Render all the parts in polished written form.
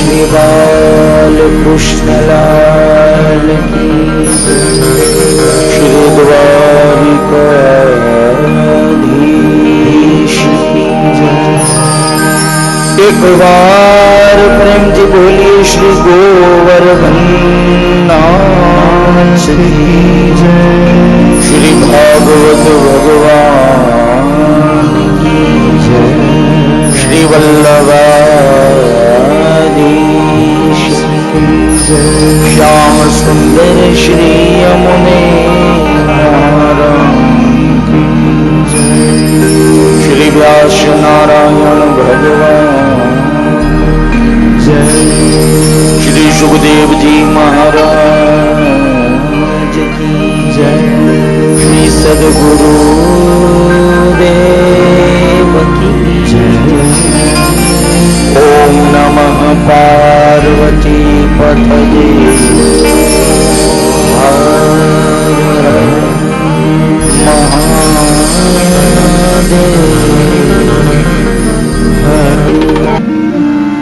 श्री बाल कृष्णलाल की, श्री द्वारिकाधीश की जय। एक बार प्रेम जी बोलिए श्री गोवर्धन नाथ की जय। श्री भागवत भगवान की जय। श्री वल्लभाधीश की जय। श्याम सुंदर श्री यमुने की जय। श्री व्यास नारायण भगवान जय। श्री सुखदेव जी महाराज की जय। श्री सद्गुरु देव की जय। ओम नमः पार्वती पतये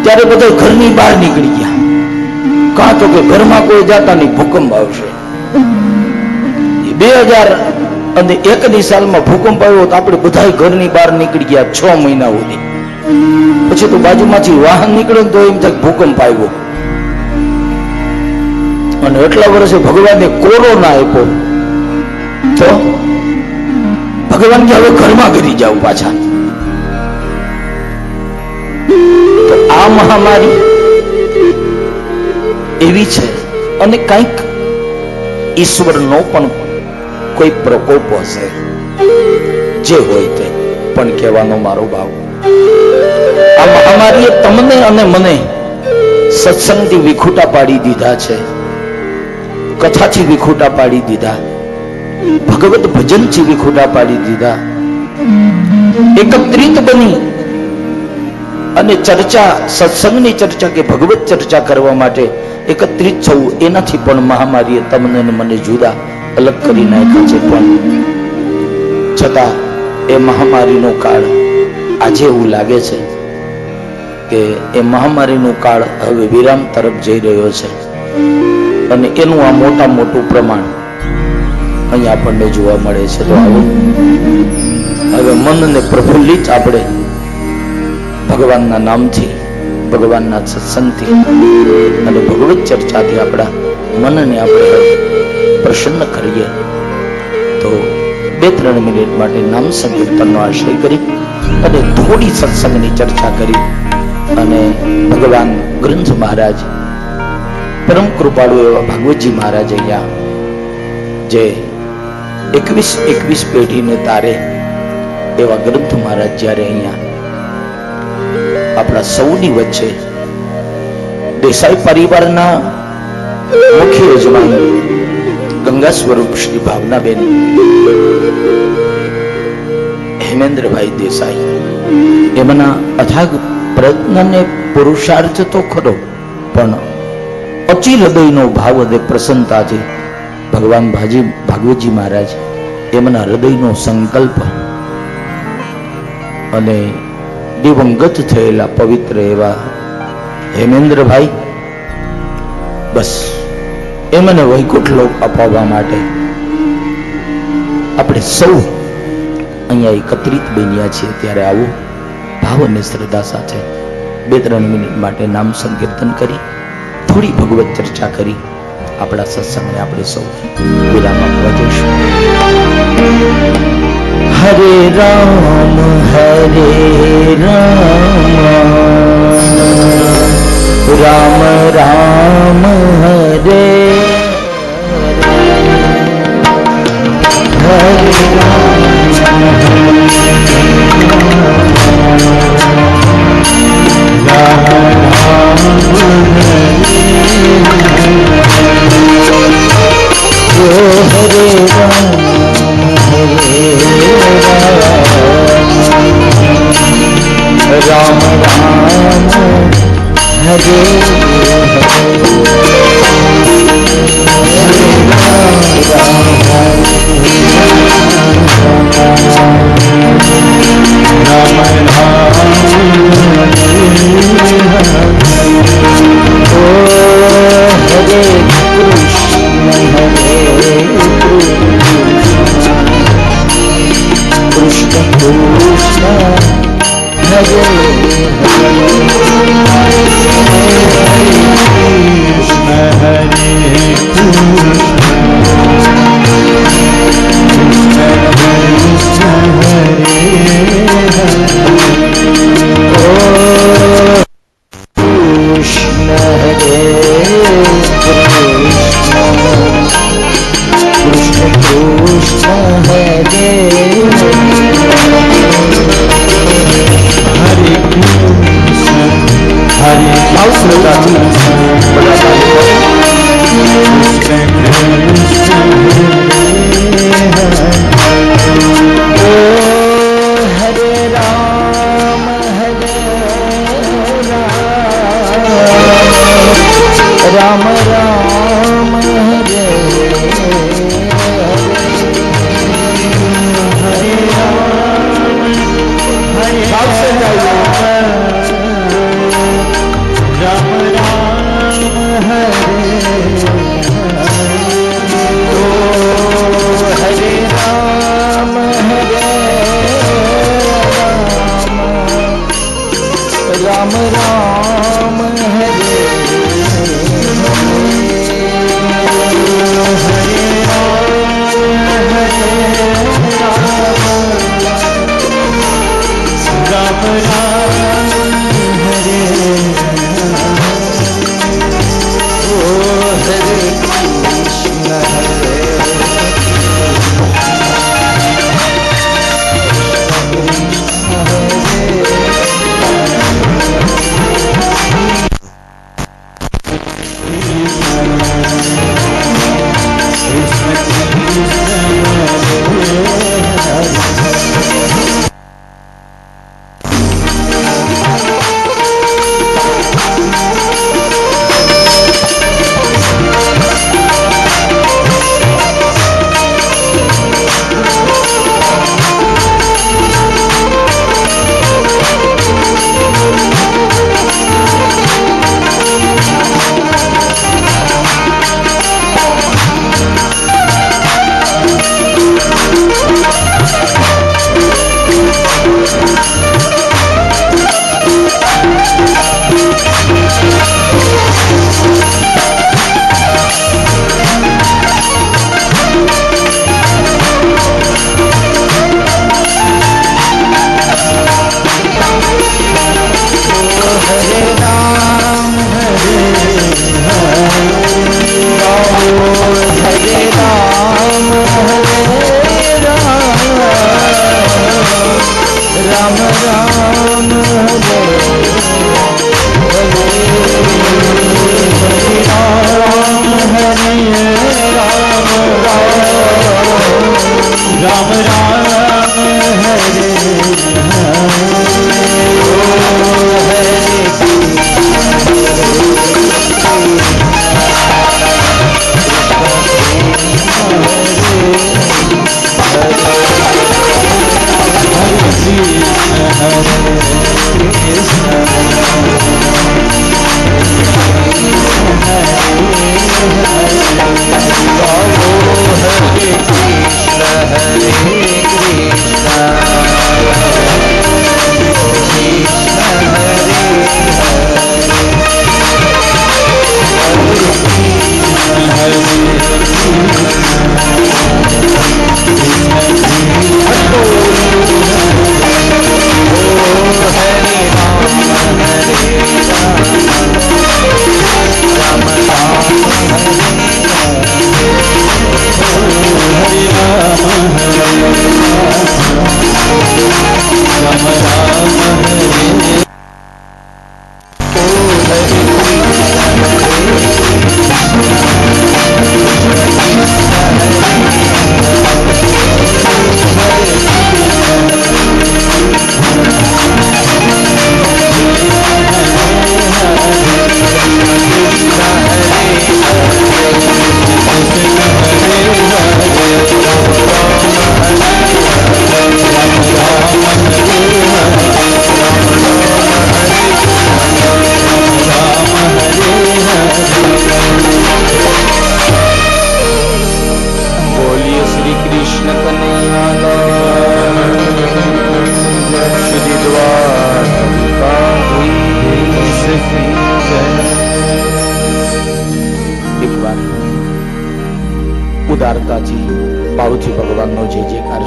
ત્યારે બધા ઘરની બહાર નીકળી ગયા, કાં તો કે ઘરમાં કોઈ જાતા નહીં, ભૂકંપ આવશે. 2001ની સાલમાં ભૂકંપ આવ્યો તો આપણે બધા ઘરની બહાર નીકળી ગયા 6 મહિના સુધી. પછી તો બાજુમાંથી વાહન નીકળે તો એમ થાય ભૂકંપ આવ્યો. અને એટલા વર્ષે ભગવાને કોરોના આપ્યો તો ભગવાન કે હવે ઘરમાં કરી જાવ પાછા. તો આ મહામારી એવી છે અને કંઈક ઈશ્વરનો પણ કોઈ પ્રકોપ હશે, જે હોય તે. પણ કહેવાનો મારો ભાવ, આ મહામારીએ તમને અને મને સત્સંગથી વિખૂટા પાડી દીધા છે, કથાથી વિખૂટા પાડી દીધા, ભગવત ભજનથી વિખૂટા પાડી દીધા. એકત્રિત બની અને ચર્ચા, સત્સંગની ચર્ચા કે ભગવત ચર્ચા કરવા માટે એકત્રિત થવું, એનાથી પણ મહામારીએ તમને અને મને જુદા અલગ કરી નાખ્યા છે. પણ છતાં એ મહામારીનો કાળ આજે એવું લાગે છે કે એ મહામારીનો કાળ હવે વિરામ તરફ જઈ રહ્યો છે. અને એનું આ મોટું પ્રમાણ અહીંયા આપણને જોવા મળે છે. તો આવો હવે મનને પ્રફુલ્લિત આપણે ભગવાનના નામથી, ભગવાનના સત્સંગથી અને ભગવત ચર્ચાથી આપણા મનને આપણે પ્રસન્ન કરીએ. તો 2-3 મિનિટ માટે નામ સંકીર્તનનો આશ્રય કરી અને થોડી સત્સંગની ચર્ચા કરી અને ભગવાન ગ્રંથ મહારાજ, પરમ કૃપાળુ એવા ભાગવતજી મહારાજ અહીંયા જે 21 પેઢીને તારે એવા ગ્રંથ મહારાજ જ્યારે અહીંયા આપણા સૌની વચ્ચે દેસાઈ પરિવારના મુખ્ય યજમાન ગંગા સ્વરૂપ શ્રી ભાવનાબેન હેમેન્દ્રભાઈ દેસાઈ, એમના અથાગ પ્રયત્નને પુરુષાર્થ તો ખરો, પણ અચિલ હૃદયનો ભાવ અને પ્રસન્નતાથી ભગવાન ભાગવતજી મહારાજ એમના હૃદયનો સંકલ્પ અને દિવંગત થયેલા પવિત્ર એવા હેમેન્દ્રભાઈ, બસ એમને વૈકુંઠ લોક અપાવવા માટે આપણે સૌ અહીંયા એકત્રિત બન્યા છીએ. ત્યારે આવો ભાવ અને શ્રદ્ધા સાથે 2-3 મિનિટ માટે નામ સંકીર્તન કરી, થોડી ભગવત ચર્ચા કરી, આપણા સત્સંગને આપણે સૌ વિરામ આપવા જઈશું. હરે રામ રામ રામ હરે राम राम हरे राम राम राम राम हरे हरे राम हरे राम राम हरे हरे राम हरे राम राम हरे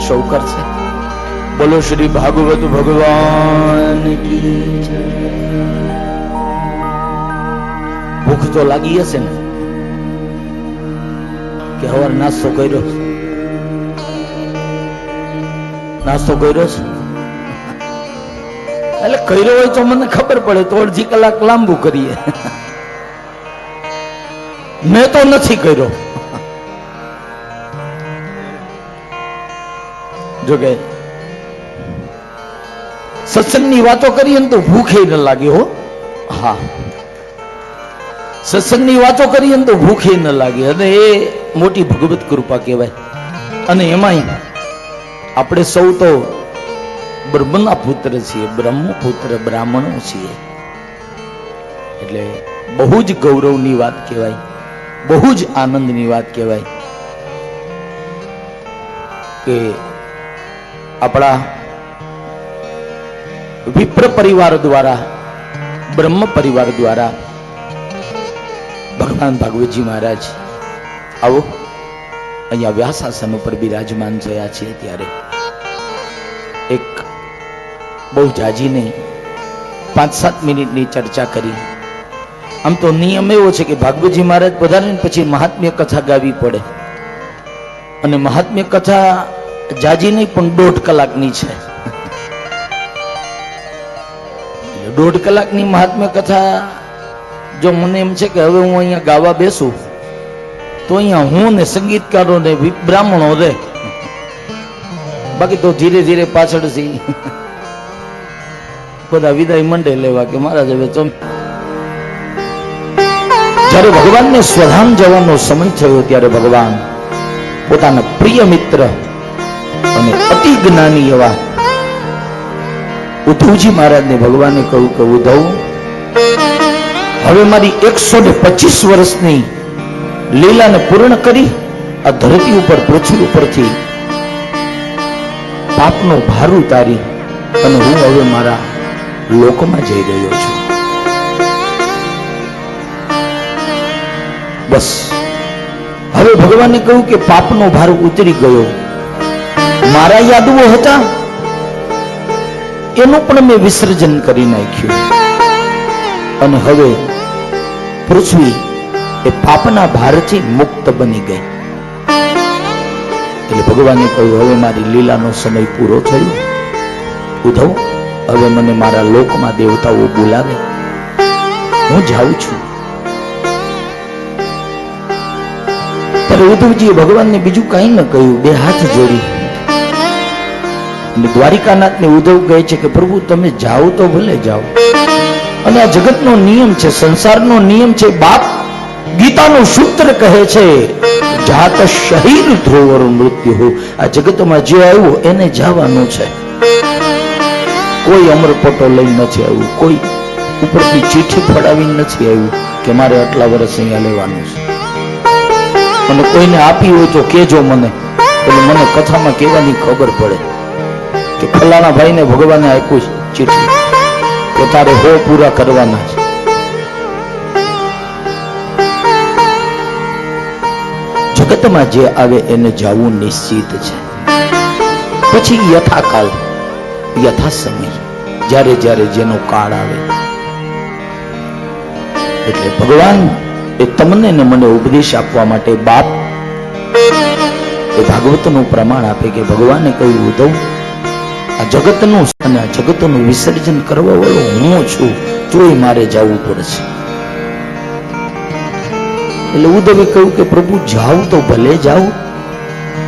सौ करशे। बोलो श्री भागवत भगवान की जय। भूख तो लागी हशे ने कि हवारे नास्तो कर्यो? नास्तो कर्यो छे એટલે કર્યો હોય તો મને ખબર પડે તો અડધી કલાક લાંબુ કરીએ મેં તો નથી કર્યો. જોકે સત્સંગની વાતો કરીએ ને તો ભૂખે ન લાગે હો. હા, સત્સંગની વાતો કરીએ ને તો ભૂખે ન લાગે, અને એ મોટી ભગવત કૃપા કહેવાય. અને એમાંય આપણે સૌ તો બ્રહ્મના પુત્ર છીએ, બ્રહ્મપુત્ર બ્રાહ્મણો છીએ. એટલે બહુ જ ગૌરવની વાત કહેવાય, બહુ જ આનંદની વાત કહેવાય કે આપણા વિપ્ર પરિવાર દ્વારા, બ્રહ્મ પરિવાર દ્વારા ભગવાન ભાગવતજી મહારાજ આવો અહીંયા વ્યાસાસન ઉપર બિરાજમાન થયા છે. ત્યારે એક બહુ જાજી નહીં, 5-7 મિનિટની ચર્ચા કરી. આમ તો નિયમ એવો છે કે ભાગવતજી મહારાજ પધારે પછી મહાત્મ્ય કથા ગાવી પડે, અને મહાત્મ્ય કથા જાજી નહીં પણ 1.5 કલાકની છે. 1.5 કલાકની મહાત્મ્ય કથા જો મને એમ છે કે હવે હું અહીંયા ગાવા બેસું તો અહીંયા હું ને સંગીતકારો ને બ્રાહ્મણો રે, બાકી તો ધીરે ધીરે પાછળથી બધા વિદાય મંડે લેવા કે મહારાજ હવે તમે. જ્યારે ભગવાનને સ્વધામ જવાનો સમય થયો ત્યારે ભગવાન પોતાના પ્રિય મિત્ર અને અતિ જ્ઞાની એવા ઉદ્ધવજી મહારાજને ભગવાને કહ્યું કે ઉદ્ધવ, હવે મારી 125 વર્ષની લીલાને પૂર્ણ કરી આ ધરતી ઉપર, પૃથ્વી ઉપરથી પાપનો ભાર ઉતારી અને હું હવે મારા લોકમાં જઈ રહ્યો છું. બસ હવે ભગવાને કહ્યું કે પાપનો ભાર ઉતરી ગયો, મારા યાદવો હતા એનું પણ મેં વિસર્જન કરી નાખ્યું, અને હવે પૃથ્વી એ પાપના ભારથી મુક્ત બની ગઈ. એટલે ભગવાને કહ્યું હવે મારી લીલાનો સમય પૂરો થયો. ઉદ્ધવ, હવે મને મારા લોકમાં દેવતાઓ બોલાવે, હું જાઉં છું. ત્યારે ઉદ્ધવજીએ ભગવાનને બીજું કઈ ન કહ્યું, 2 હાથ જોડી અને દ્વારિકાનાથને ઉદ્ધવ કહે છે કે પ્રભુ તમે જાઓ તો ભલે જાઓ, અને આ જગતનો નિયમ છે, સંસારનો નિયમ છે. બાપ ગીતાનું સૂત્ર કહે છે જાત શહીર ધ્રુવર મૃત્યુ હો. આ જગતમાં જે આવ્યું એને જવાનું છે. કોઈ અમરપટો લઈ નથી આવ્યું, કોઈ ઉપરથી ચીઠી ફડાવી નથી આવ્યું કે મારે આટલા વર્ષ અહીંયા લેવાનું છે. અને કોઈને આપી હોય તો કેજો મને, એટલે મને કથામાં કહેવાની ખબર પડે કે ફલાણા ભાઈને ભગવાને આપ્યું ચીઠી કે તારે 100 પૂરા કરવાના છે. જગતમાં જે આવે એને જવું નિશ્ચિત છે. પછી યથાકાલ, યથા સમય, જ્યારે જ્યારે જેનો કાળ આવે. એટલે ભગવાન એ તમને ને મને ઉપદેશ આપવા માટે બાપ એ ભાગવતનું પ્રમાણ આપે કે ભગવાને કહ્યું ઉદ્ધવ, આ જગતનું અને આ જગતનું વિસર્જન કરવા વાળો હું છું, તોય મારે જવું પડશે. એટલે ઉદ્ધવે કહ્યું કે પ્રભુ જાઓ તો ભલે જાઓ,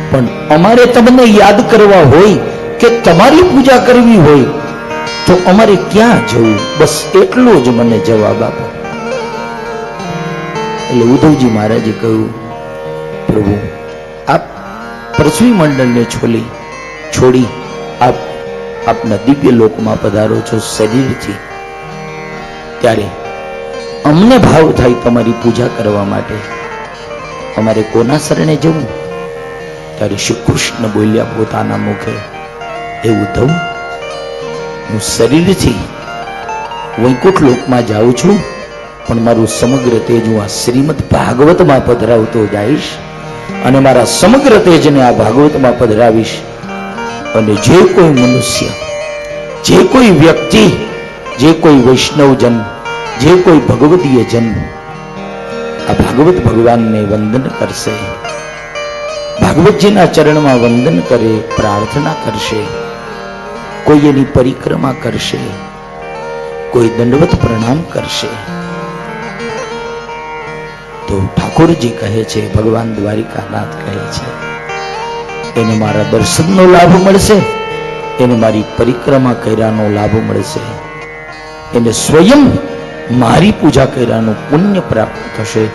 પણ અમારે તમને યાદ કરવા હોય કે તમારી પૂજા કરવી હોય તો અમારે ક્યાં જવું, બસ એટલો જ મને જવાબ આપો. એટલે ઉદ્ધવજી મહારાજે કહ્યું પ્રભુ આપ પૃથ્વી મંડળને છોડી આપ આપના દિવ્ય લોકમાં પધારો છો શરીરથી, ત્યારે અમને ભાવ થાય તમારી પૂજા કરવા માટે, અમારે કોના શરણે જવું? ત્યારે શ્રી કૃષ્ણ બોલ્યા પોતાના મુખે, એ ઉદ્ધવ, હું શરીરથી વૈકુંઠ લોકમાં જાઉં છું, પણ મારું સમગ્ર તેજ હું આ શ્રીમદ ભાગવતમાં પધરાવતો જઈશ, અને મારા સમગ્ર તેજને આ ભાગવતમાં પધરાવીશ. અને જે કોઈ મનુષ્ય, જે કોઈ વ્યક્તિ, જે કોઈ વૈષ્ણવજન, જે કોઈ ભગવદીય જન આ ભાગવત ભગવાનને વંદન કરશે, ભાગવતજીના ચરણમાં વંદન કરે, પ્રાર્થના કરશે, કોઈ એની પરિક્રમા કરશે, કોઈ દંડવત પ્રણામ કરશે, તો ઠાકોર ઠાકોરજી કહે છે, ભગવાન દ્વારિકાનાથ કહે છે, એને મારા દર્શનનો લાભ મળશે, એને મારી પરિક્રમા કર્યાનો લાભ મળશે, એને સ્વયં મારી પૂજા કર્યાનું પુણ્ય પ્રાપ્ત થશે.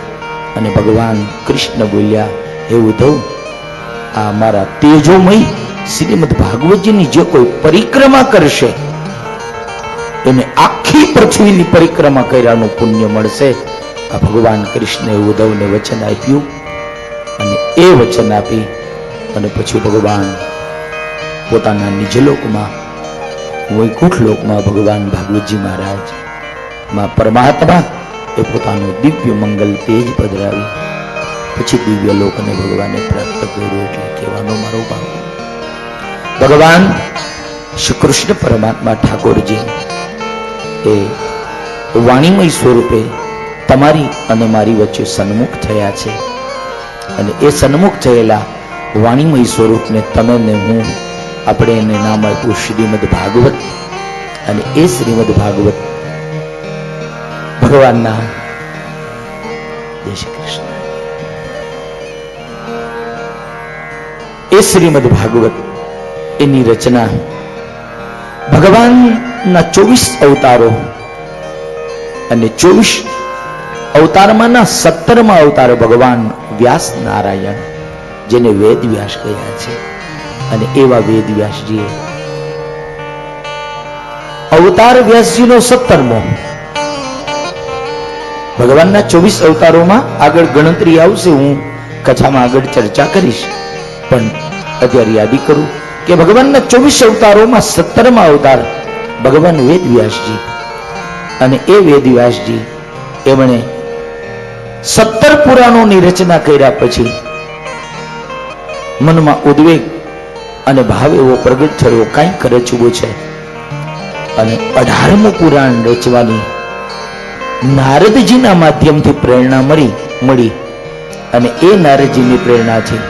અને ભગવાન કૃષ્ણ બોલ્યા, હે ઉદ્ધવ, આ મારા તેજોમય શ્રીમદ ભાગવતજીની જે કોઈ પરિક્રમા કરશે એને આખી પૃથ્વીની પરિક્રમા કર્યાનું પુણ્ય મળશે. આ ભગવાન કૃષ્ણએ ઉદ્ધવને વચન આપ્યું અને એ વચન આપી અને પછી ભગવાન પોતાના નિજલોકમાં વૈકુંઠ લોકમાં ભગવાન ભાગવતજી મહારાજ માં પરમાત્મા એ પોતાનું દિવ્ય મંગલ તેજ પધરાવી પછી દિવ્ય લોકને ભગવાને પ્રાપ્ત કર્યું. એટલે કહેવાનો મારો ભાવ, ભગવાન શ્રી કૃષ્ણ પરમાત્મા ઠાકોરજી એ વાણીમય સ્વરૂપે તમારી અને મારી વચ્ચે સન્મુખ થયા છે. અને એ સન્મુખ થયેલા વાણીમય સ્વરૂપને તમે ને હું, આપણે એને નામ આપ્યું શ્રીમદ ભાગવત. અને એ શ્રીમદ ભાગવત ભગવાનના, જય શ્રી કૃષ્ણ, એ શ્રીમદ ભાગવત એની રચના ભગવાનના 24 અવતારો અને 24 અવતારમાંના 17મા અવતાર ભગવાન વ્યાસ નારાયણ, જેને વેદ વ્યાસ કહ્યા છે. અને એવા વેદ વ્યાસજીએ અવતાર વ્યાસજીનો 17મો, ભગવાનના 24 અવતારોમાં આગળ ગણતરી આવશે, હું કથામાં આગળ ચર્ચા કરીશ, પણ અત્યારે યાદી કરું કે ભગવાનના 24 અવતારોમાં 17મા અવતાર ભગવાન વેદ વ્યાસજી. અને એ વેદ વ્યાસજી એમણે 17 પુરાણોની રચના કર્યા પછી મનમાં ઉદ્વેગ અને ભાવ એવો પ્રગટ થયો, કંઈક રચવું છે. અને 18મું પુરાણ રચવાની નારદજીના માધ્યમથી પ્રેરણા મળી. અને એ નારદજીની પ્રેરણાથી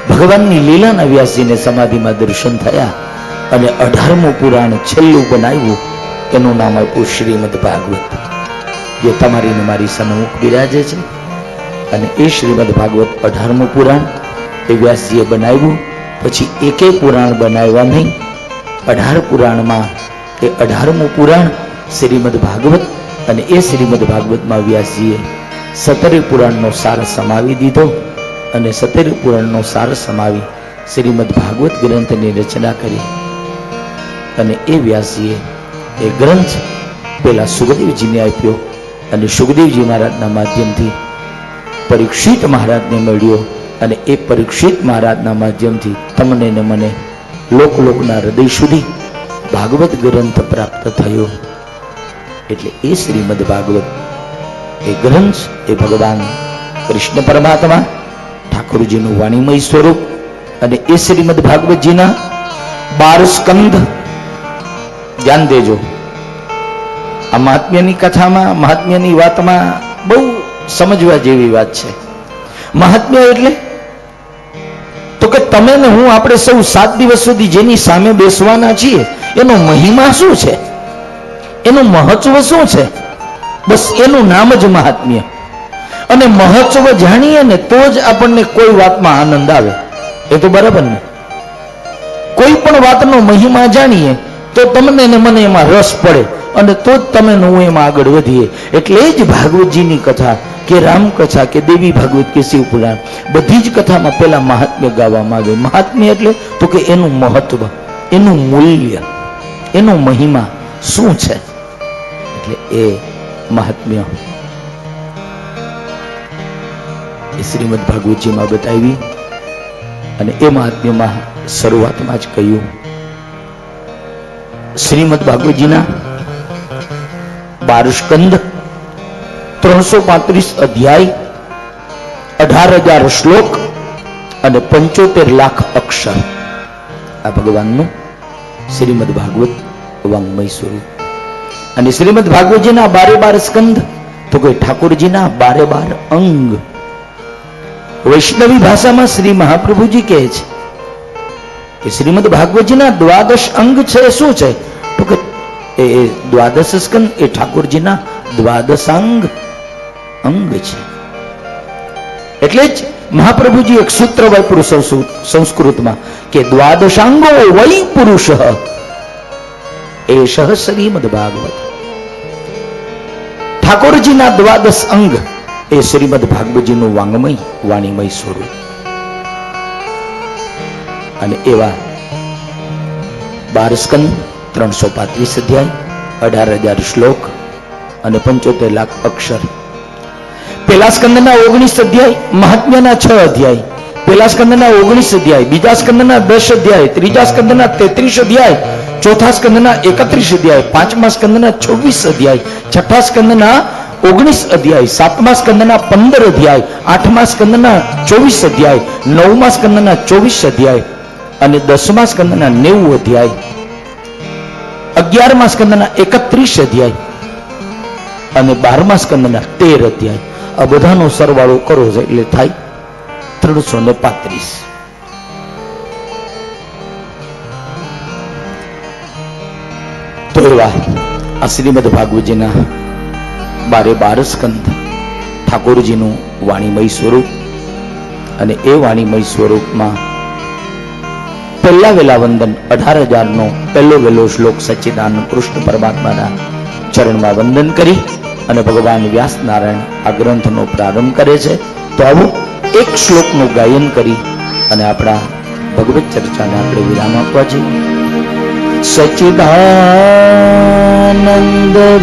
ભગવાનની લીલાના વ્યાસજીને સમાધિમાં દર્શન થયા અને 18મું પુરાણ છેલ્લું બનાવ્યું. એનું નામ આપ્યું શ્રીમદ ભાગવત, જે તમારી ને મારી સન્મુખ બિરાજે છે. અને એ શ્રીમદ ભાગવત 18મું પુરાણ એ વ્યાસજીએ બનાવ્યું. પછી એકે પુરાણ બનાવ્યા નહીં, 18 પુરાણમાં એ 18મું પુરાણ શ્રીમદ ભાગવત. અને એ શ્રીમદ ભાગવતમાં વ્યાસજીએ 17 પુરાણનો સાર સમાવી દીધો. અને 17 પુરાણનો સાર સમાવી શ્રીમદ ભાગવત ગ્રંથની રચના કરી. અને એ વ્યાસજીએ એ ગ્રંથ પેલા સુખદેવજીને આપ્યો. અને સુખદેવજી મહારાજના માધ્યમથી પરીક્ષિત મહારાજને મળ્યો. અને એ પરીક્ષિત મહારાજના માધ્યમથી તમને ને મને લોકના હૃદય સુધી ભાગવત ગ્રંથ પ્રાપ્ત થયો. એટલે એ શ્રીમદ ભાગવત એ ગ્રંથ એ ભગવાન કૃષ્ણ પરમાત્મા ઠાકોરજીનું વાણીમય સ્વરૂપ. અને એ શ્રીમદ ભાગવતજીના 12 સ્કંધ. ધ્યાન દેજો, આ મહાત્મ્યની કથામાં, મહાત્મ્યની વાતમાં બહુ સમજવા જેવી વાત છે. મહાત્મ્ય એટલે તો કે તમે ને હું, આપણે સૌ 7 દિવસ સુધી જેની સામે બેસવાના છીએ, એનો મહિમા શું છે, એનું મહત્વ શું છે, બસ એનું નામ જ મહાત્મ્ય. અને મહત્વ જાણીએ ને તો જ આપણને કોઈ વાતમાં આનંદ આવે. એ તો બરાબર ને? કોઈ પણ વાતનો મહિમા જાણીએ તો તમને ને મને એમાં રસ પડે અને તો જ તમે હું એમાં આગળ વધીએ. એટલે જ ભાગવતજીની કથા કે રામ કથા કે દેવી ભાગવત કે શિવ પુરાણ, બધી જ કથામાં પેલા મહાત્મ્ય ગાવામાં આવે. મહાત્મ્ય એટલે તો કે એનું મહત્વ, એનું મૂલ્ય, એનો મહિમા શું છે. એટલે એ મહાત્મ્ય એ શ્રીમદ ભાગવતજીમાં બતાવી. અને એ મહાત્મ્યમાં શરૂઆતમાં જ કહ્યું, શ્રીમદ ભાગવતજીના 12 સ્કંદ, 335 અધ્યાય, 18,000 શ્લોક અને 75 લાખ અક્ષર. આ ભગવાનનું શ્રીમદ ભાગવત વાંગ્મય સ્વરૂપ. અને શ્રીમદ ભાગવતજીના 12 સ્કંદ તો કે ઠાકોરજીના 12 અંગ. વૈષ્ણવી ભાષામાં શ્રી મહાપ્રભુજી કહે છે કે શ્રીમદ ભાગવતજીના 12 અંગ છે. શું છે તો કે એ 12 સ્કંદ એ ઠાકોરજીના 12 અંગ છે. એટલે જ મહાપ્રભુજી એક સૂત્ર વાપર્યું સંસ્કૃતમાં કે દ્વાદશાંગો વૈ પુરુષ એષ શ્રીમદ ભાગવત. ઠાકોરજીના દ્વાદશ અંગ એ શ્રીમદ ભાગવતજીનું વાંગમય વાણીમય સ્વરૂપ. અને એવા 12 સ્કંદ, 335 અધ્યાય, 18,000 શ્લોક અને 75 લાખ અક્ષર. પેલા સ્કંદના 19 અધ્યાય, મહાત્મ્યના 6 અધ્યાય. પેલા સ્કંદના 19 અધ્યાય, બીજા સ્કંદના 10 અધ્યાય, ત્રીજા સ્કંદના 33 અધ્યાય, ચોથા સ્કંદના 31 અધ્યાય, પાંચમા સ્કંદના 24 અધ્યાય, છઠ્ઠા સ્કંદના 19 અધ્યાય, સાતમા સ્કંદના 15 અધ્યાય, આઠમા સ્કંદના 24 અધ્યાય, નવમા સ્કંદના 24 અધ્યાય અને 10મા સ્કંદના 90 અધ્યાય, 11મા સ્કંદના 31 અધ્યાય અને 12મા સ્કંદના 13 અધ્યાય. આ બધાનો સરવાળો કરો એટલે થાય 335. તો એવા આ શ્રીમદ ભાગવતજીના 12 સ્કંદ ઠાકોરજીનું વાણીમય સ્વરૂપ. અને એ વાણીમય સ્વરૂપમાં પહેલા વેલા વંદન 18,000 નો પહેલો વેલો શ્લોક સચ્ચિદાનંદ કૃષ્ણ પરમાત્માના ચરણમાં વંદન કરી અને ભગવાન વ્યાસ નારાયણ આ ગ્રંથનો પ્રારંભ કરે છે. તો આવું એક શ્લોકનું ગાયન કરી અને આપણા ભગવત ચર્ચાને આપણે વિરામ આપવા જોઈએ. સચ્ચિદાનંદ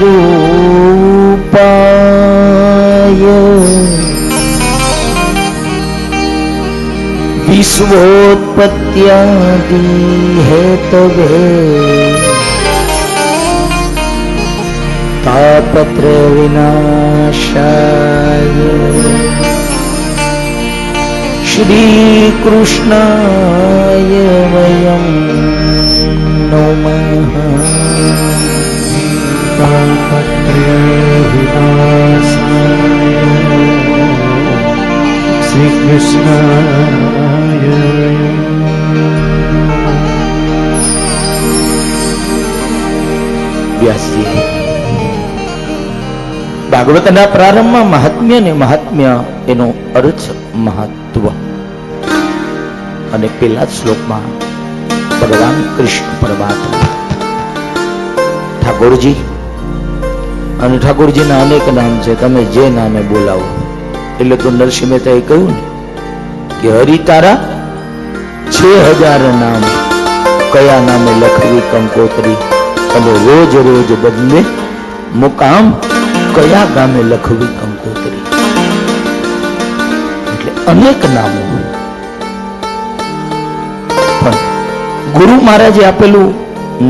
રૂપાય વિશ્વોત્પત્યાદિ હેતવે તાપત્ર વિનાશાય શ્રી કૃષ્ણાય વયમ નમઃ. તાપત્ર વિનાશાય શ્રી કૃષ્ણાય. વ્યાસજી ભાગવતના પ્રારંભમાં મહાત્મ્ય ને મહાત્મ્ય એનો અર્થ મહત્વ અને પેલા જ શ્લોકમાં ભગવાન કૃષ્ણ પરમાત્મા ઠાકોરજી અને ઠાકોરજીના અનેક નામ છે, તમે જે નામે બોલાવો. એટલે તો નરસિંહ મહેતાએ કહ્યું ને કે હરિ તારા 6,000 નામ, કયા નામે લખવી કંકોત્રી અને રોજ રોજ બદલે મુકામ, કયા ગામે લખવી કંકોત્રી. એટલે અનેક નામો. પણ ગુરુ મહારાજે આપેલું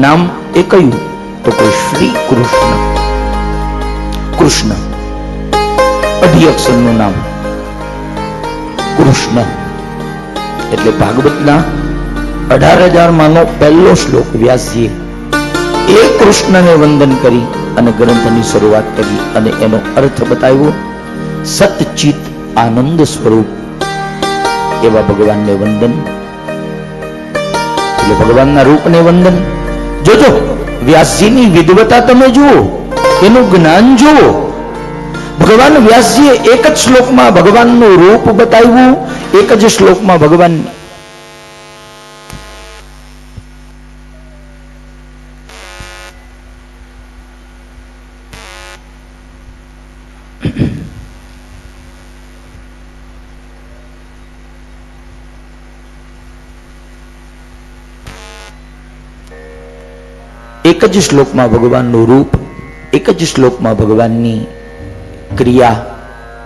નામ એ કયું તો કે શ્રી કૃષ્ણ. કૃષ્ણ અઢી અક્ષરનું નામ કૃષ્ણ. એટલે ભાગવતના 18,000 માંનો પહેલો શ્લોક વ્યાસજીએ એ કૃષ્ણને વંદન કરી અને ગ્રંથની શરૂઆત કરી અને એનો અર્થ બતાવ્યો. સતચિત આનંદ સ્વરૂપ એવા ભગવાનને વંદન. એટલે ભગવાનના રૂપને વંદન. જોજો વ્યાસજીની વિદ્વતા તમે જુઓ, એનું જ્ઞાન જુઓ. ભગવાન વ્યાસજીએ એક જ શ્લોકમાં ભગવાનનું રૂપ બતાવ્યું, એક જ શ્લોકમાં ભગવાન એક જ શ્લોકમાં ભગવાનનું રૂપ, એક જ શ્લોકમાં ભગવાનની ક્રિયા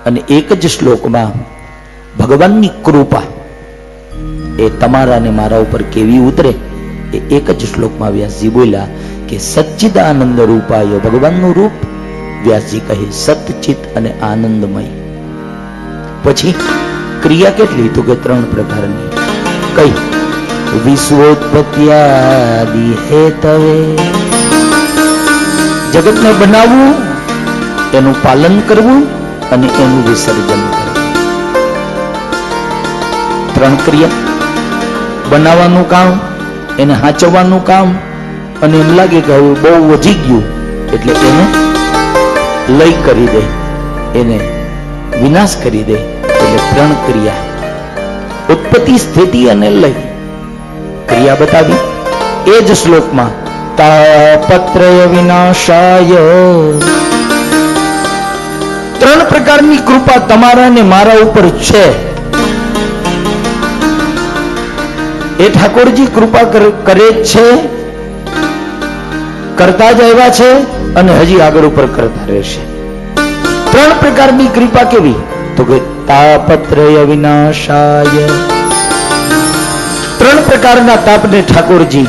અને એક જ શ્લોકમાં ભગવાનની કૃપા એ તમારા ને મારા ઉપર કેવી ઉતરે એ એક જ શ્લોકમાં વ્યાસજી બોલ્યા કે સચ્ચિદાનંદ રૂપાય. ભગવાનનું રૂપ વ્યાસજી કહે સતચિત અને આનંદમય. પછી ક્રિયા કેટલી તો કે 3 પ્રકારની. કઈ? વિશ્વોત્પત્યાદિ હેતવે, જગતને બનાવવું, એનું પાલન કરવું અને એનું વિસર્જન કરવું. 3 ક્રિયા. બનાવવાનું કામ, એને હાચવવાનું કામ, અને એમ લાગે કે હવે બહુ વધી ગયું એટલે એને લય કરી દે, એને વિનાશ કરી દે, એટલે ત્રણ ક્રિયા, ઉત્પત્તિ, સ્થિતિ અને લય. ક્રિયા બતાવી એ જ શ્લોકમાં. તાપત્રય વિનાશાય, ત્રણ પ્રકારની કૃપા તમારા ને મારા ઉપર છે. એ ઠાકોરજી કૃપા કરે છે, કરતા જ આવ્યા છે અને હજી આગળ ઉપર કરતા રહેશે. ત્રણ પ્રકારની કૃપા કેવી? તો કે તાપત્રય વિનાશાય. ત્રણ પ્રકારના તાપને ઠાકોરજી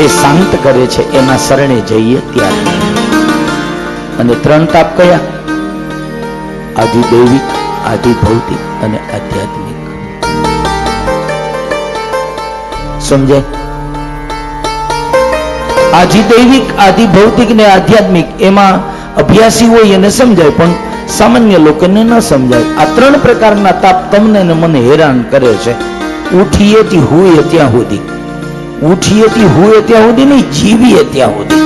એ શાંત કરે છે, એના શરણે જઈએ ત્યારે. અને ત્રણ તાપ કયા? આધિદૈવિક, આધિભૌતિક અને આધ્યાત્મિક. સમજાય? આધિદૈવિક, આધિભૌતિક ને આધ્યાત્મિક એમાં અભ્યાસી હોય એને સમજાય, પણ સામાન્ય લોકોને ન સમજાય. આ ત્રણ પ્રકારના તાપ તમને ને મને હેરાન કરે છે. ઉઠીએથી હુએ ત્યાં સુધી, ઉઠીએથી હુએ ત્યાં સુધી નહીં, જીવીએ ત્યાં સુધી.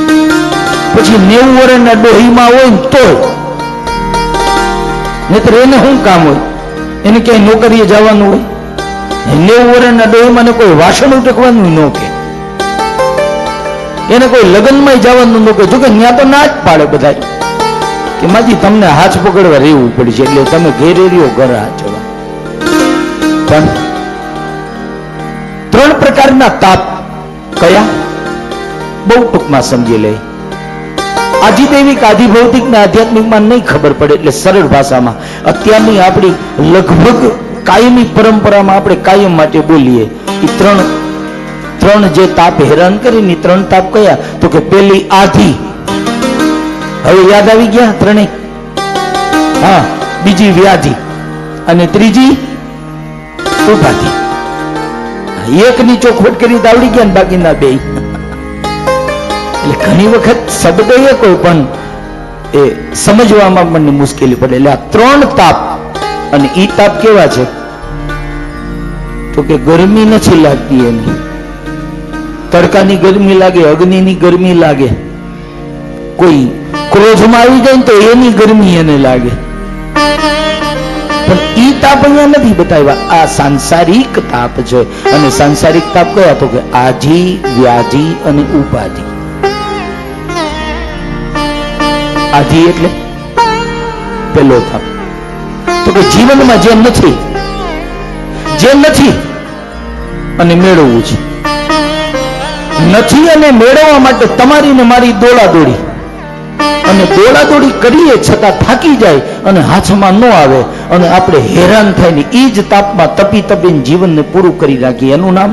પછી 90 વર્ષના ડોહીમાં હોય ને તો નહીતર એને શું કામ હોય? એને ક્યાંય નોકરીએ જવાનું હોય? 90 વર્ષના ડોહીમાં કોઈ વાસણ ઉટકવાનું ન કે, એને કોઈ લગ્નમાં જવાનું ન કે. જોકે ત્યાં તો ના જ પાડે બધા કે માજી તમને હાથ પકડવા રહેવું પડશે, એટલે તમે ઘેરે રહ્યો, ઘર હાચવા. પણ ત્રણ પ્રકારના તાપ કયા? બહુ ટૂંકમાં સમજી લે. આધિદૈવિક, આધિભૌતિક ને આધ્યાત્મિકમાં નહીં ખબર પડે, એટલે સરળ ભાષામાં અત્યારની આપણી લગભગ કાયમી પરંપરામાં આપણે કાયમ માટે બોલીએ. એ ત્રણ જે તાપ હેરાન કરીને ત્રણ તાપ કયા? તો કે પેલી આધિ, હવે યાદ આવી ગયા ત્રણેય? હા. બીજી વ્યાધિ અને ત્રીજી ઉપાધિ. એકની ચોખવટ કરી આવડી ગયા ને બાકીના બે. એટલે ઘણી વખત શબ્દ એક હોય પણ એ સમજવામાં મને મુશ્કેલી પડે. એટલે આ ત્રણ તાપ. અને ઈ તાપ કેવા છે? તો કે ગરમી નથી લાગતી એની, તડકાની ગરમી લાગે, અગ્નિની ગરમી લાગે, કોઈ ક્રોધમાં આવી જાય ને તો એની ગરમી એને લાગે. પણ ઈ તાપ અહીંયા નથી બતાવ્યા. આ સાંસારિક તાપ છે. અને સાંસારિક તાપ કયા? તો કે આધિ, વ્યાધિ અને ઉપાધિ. આધિ એટલે પેલો તાપ. તો કે જીવનમાં જે નથી અને મેળવવું છે. નથી અને મેળવવા માટે તમારી ને મારી દોડાદોડી, અને દોડાદોડી કરીએ છતાં થાકી જાય અને હાથમાં ન આવે અને આપણે હેરાન થાય ને એ જ તાપમાં તપી તપીને જીવનને પૂરું કરી નાખીએ. એનું નામ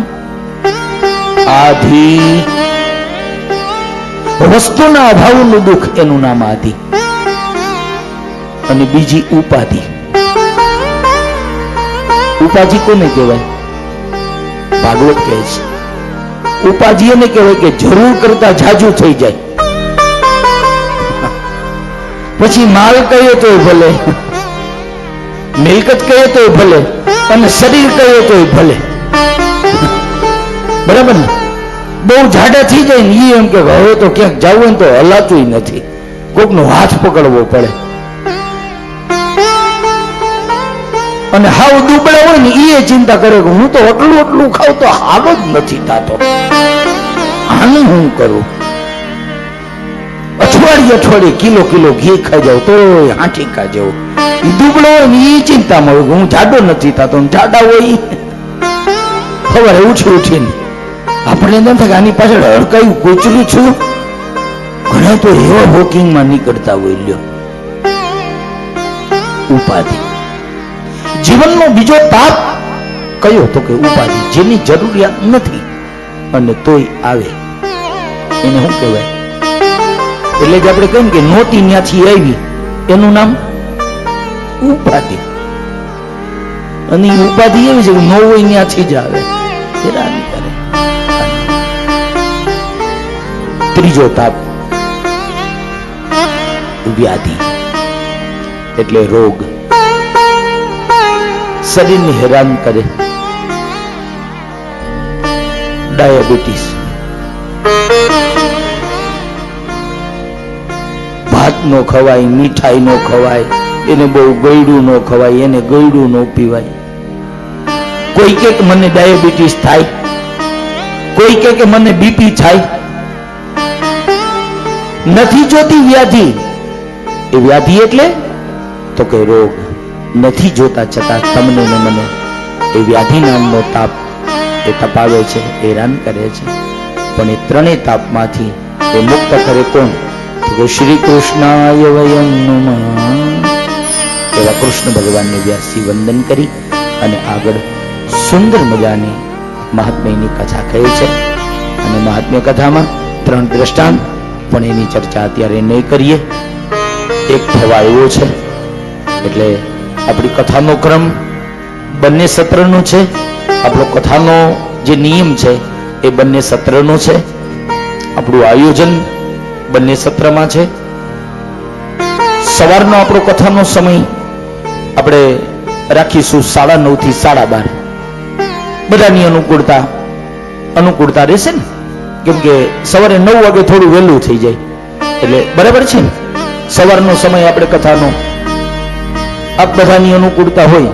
આધિ. વસ્તુના અભાવનું દુઃખ, એનું નામ આધિ. અને બીજી ઉપાધિ. ઉપાધિ કોને કહેવાય? ભાગવત કહે છે ઉપાધિ એને કહેવાય કે જરૂર કરતા જાજુ થઈ જાય. પછી માલ કહીએ તો ભલે, મિલકત કહીએ તો ભલે, અને શરીર કહીએ તો ભલે. બરાબર ને? બહુ જાડા થઈ જાય ને એ એમ કે હવે તો ક્યાંક જવું હોય તો હલાતું નથી, કોકનો હાથ પકડવો પડે. અને હાવ દુબળા હોય ને એ ચિંતા કરે કે હું તો એટલું ખાવ તો હાવ જ નથી થતો, આનું હું કરું? અઠવાડિયે કિલો ઘી ખાઈ જાવ તો હાંઠી ખા જવું. દુબળો હોય ને એ ચિંતામાં હોય હું જાડો નથી થતો. જાડા હોય સવારે ઉઠીને આપણે એમ થાય કે આની પાછળ હડકાયું કોચલું છું. ઘણા તો એવા વોકિંગમાં નીકળતા હોય. લ્યો, ઉપાધિ. જીવનનો બીજો તાપ કયો? તો કે ઉપાધિ. જેની જરૂરિયાત નથી અને તોય આવે, એને શું કહેવાય? એટલે જ આપણે કહીએ કે નોટી ત્યાંથી આવી, એનું નામ ઉપાધિ. અને ઉપાધિ એવી છે કે ન હોય ત્યાંથી જ આવે, હેરાન કરે. ત્રીજો તાપ વ્યાધિ, એટલે રોગ. શરીરને હેરાન કરે. ડાયાબિટીસ, ભાત નો ખવાય, મીઠાઈ નો ખવાય, એને બહુ ગળ્યું ન ખવાય, એને ગળ્યું ન પીવાય. કોઈ કે મને ડાયાબિટીસ થાય, કોઈ કે મને બીપી થાય. નથી જોતી વ્યાધિ. એ વ્યાધિ એટલે તો કે રોગ. નથી જોતા છતાં તમને ને મને એ વ્યાધિ નામનો તાપ એ તપાવે છે, હેરાન કરે છે. પણ એ ત્રણેય તાપમાંથી એ મુક્ત કરે કોણ? તો શ્રી કૃષ્ણાય વયમ નમઃ. એવા કૃષ્ણ ભગવાનને વ્યાસજી વંદન કરી અને આગળ સુંદર મજાની મહાત્મ્યની કથા કહે છે. અને મહાત્મ્ય કથામાં 3 દ્રષ્ટાંત, પણ એની ચર્ચા અત્યારે નહીં કરીએ. એક થવા એવો છે એટલે આપણી કથાનો ક્રમ બંને સત્રનો છે. આપણો કથાનો જે નિયમ છે એ બંને સત્રનો છે. આપણું આયોજન બંને સત્રમાં છે. સવારનો આપણો કથાનો સમય આપણે રાખીશું 9:30 થી 12:30. બધાની અનુકૂળતા રહેશે ને, કેમ કે સવારે 9 વાગે થોડું વહેલું થઈ જાય એટલે બરાબર છે ને. સવારનો સમય આપણે કથાનો આપ બધાની અનુકૂળતા હોય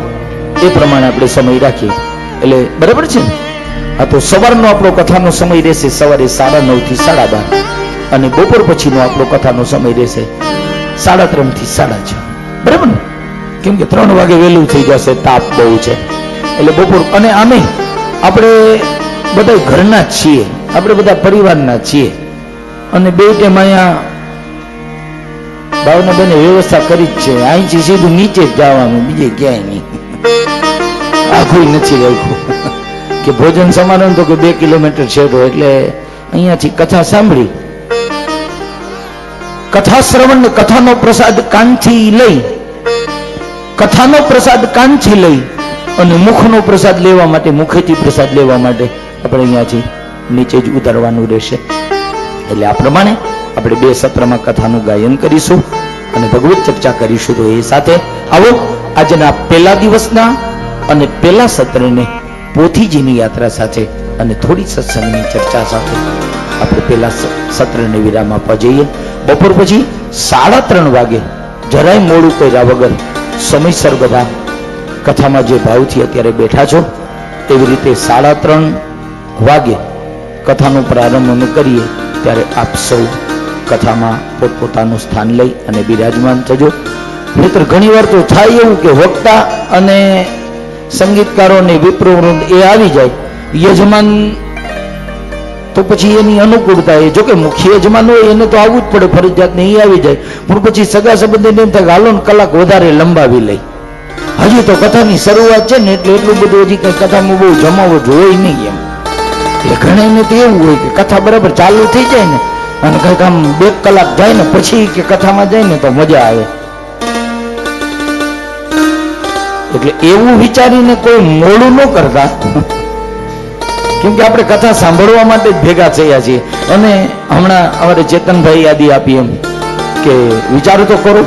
એ પ્રમાણે આપણે સમય રાખીએ એટલે બરાબર છે ને. આ તો સવારનો આપણો કથાનો સમય રહેશે સવારે 9:30 થી 12:30, અને બપોર પછીનો આપણો કથાનો સમય રહેશે 3:30 થી 6:30. બરાબર ને? કેમ કે 3 વાગે વહેલું થઈ જશે, તાપ બહુ છે એટલે બપોર. અને આમે આપણે બધા ઘરના જ છીએ, આપણે બધા પરિવારના છીએ, અને બે ટાઈમ અહીંયા ભાવના બેને વ્યવસ્થા કરી જ છે. અહીંથી સીધું નીચે જ જવાનું, બીજે ક્યાંય નહીં. આખું નથી રાખ્યું કે ભોજન સમારંભ તો કે 2 કિલોમીટર છેડો, એટલે અહીંયાથી કથા સાંભળી, કથા શ્રવણ, કથાનો પ્રસાદ કાનથી લઈ અને મુખનો પ્રસાદ લેવા માટે, મુખેથી પ્રસાદ લેવા માટે આપણે અહીંયાથી નીચે જ ઉતારવાનું રહેશે. એટલે આ પ્રમાણે આપણે 2 સત્રમાં કથાનું ગાયન કરીશું અને ભગવત ચર્ચા કરીશું. તો એ સાથે આવો આજના પહેલા દિવસના અને પહેલા સત્રને પોથીજીની યાત્રા સાથે અને થોડી સત્સંગની ચર્ચા સાથે આપણે પહેલા સત્રને વિરામ આપવા જઈએ. બપોર પછી 3:30 વાગે જરાય મોડું કર્યા વગર સમયસર બધા કથામાં જે ભાવથી અત્યારે બેઠા છો એવી રીતે 3:30 વાગે કથાનો પ્રારંભ અમે કરીએ ત્યારે આપ સૌ કથામાં પોતપોતાનું સ્થાન લઈ અને બિરાજમાન થજો. મિત્ર, ઘણી વાર તો થાય એવું કે વક્તા અને સંગીતકારો ને વિપ્રવૃંદ એ આવી જાય, યજમાન તો પછી એની અનુકૂળતા એ, જોકે મુખ્ય યજમાન હોય એને તો આવવું જ પડે ફરજિયાત ને, એ આવી જાય. પણ પછી સગા સંબંધીને એમ થાય હાલો ને કલાક વધારે લંબાવી લઈ. હજી તો કથાની શરૂઆત છે ને એટલે એટલું બધું હજી કઈ કથામાં બહુ જમાવટ હોય નહીં એમ. એટલે ઘણાને તો એવું હોય કે કથા બરાબર ચાલુ થઈ જાય ને અને કઈક આમ 2 કલાક જાય ને પછી કે કથામાં જાય ને તો મજા આવે. એટલે એવું વિચારીને કોઈ મોડું ન કરતા, કેમ કે આપણે કથા સાંભળવા માટે જ ભેગા થયા છીએ. અને હમણાં અમારે ચેતનભાઈ યાદી આપી એમ કે વિચારો તો કરો,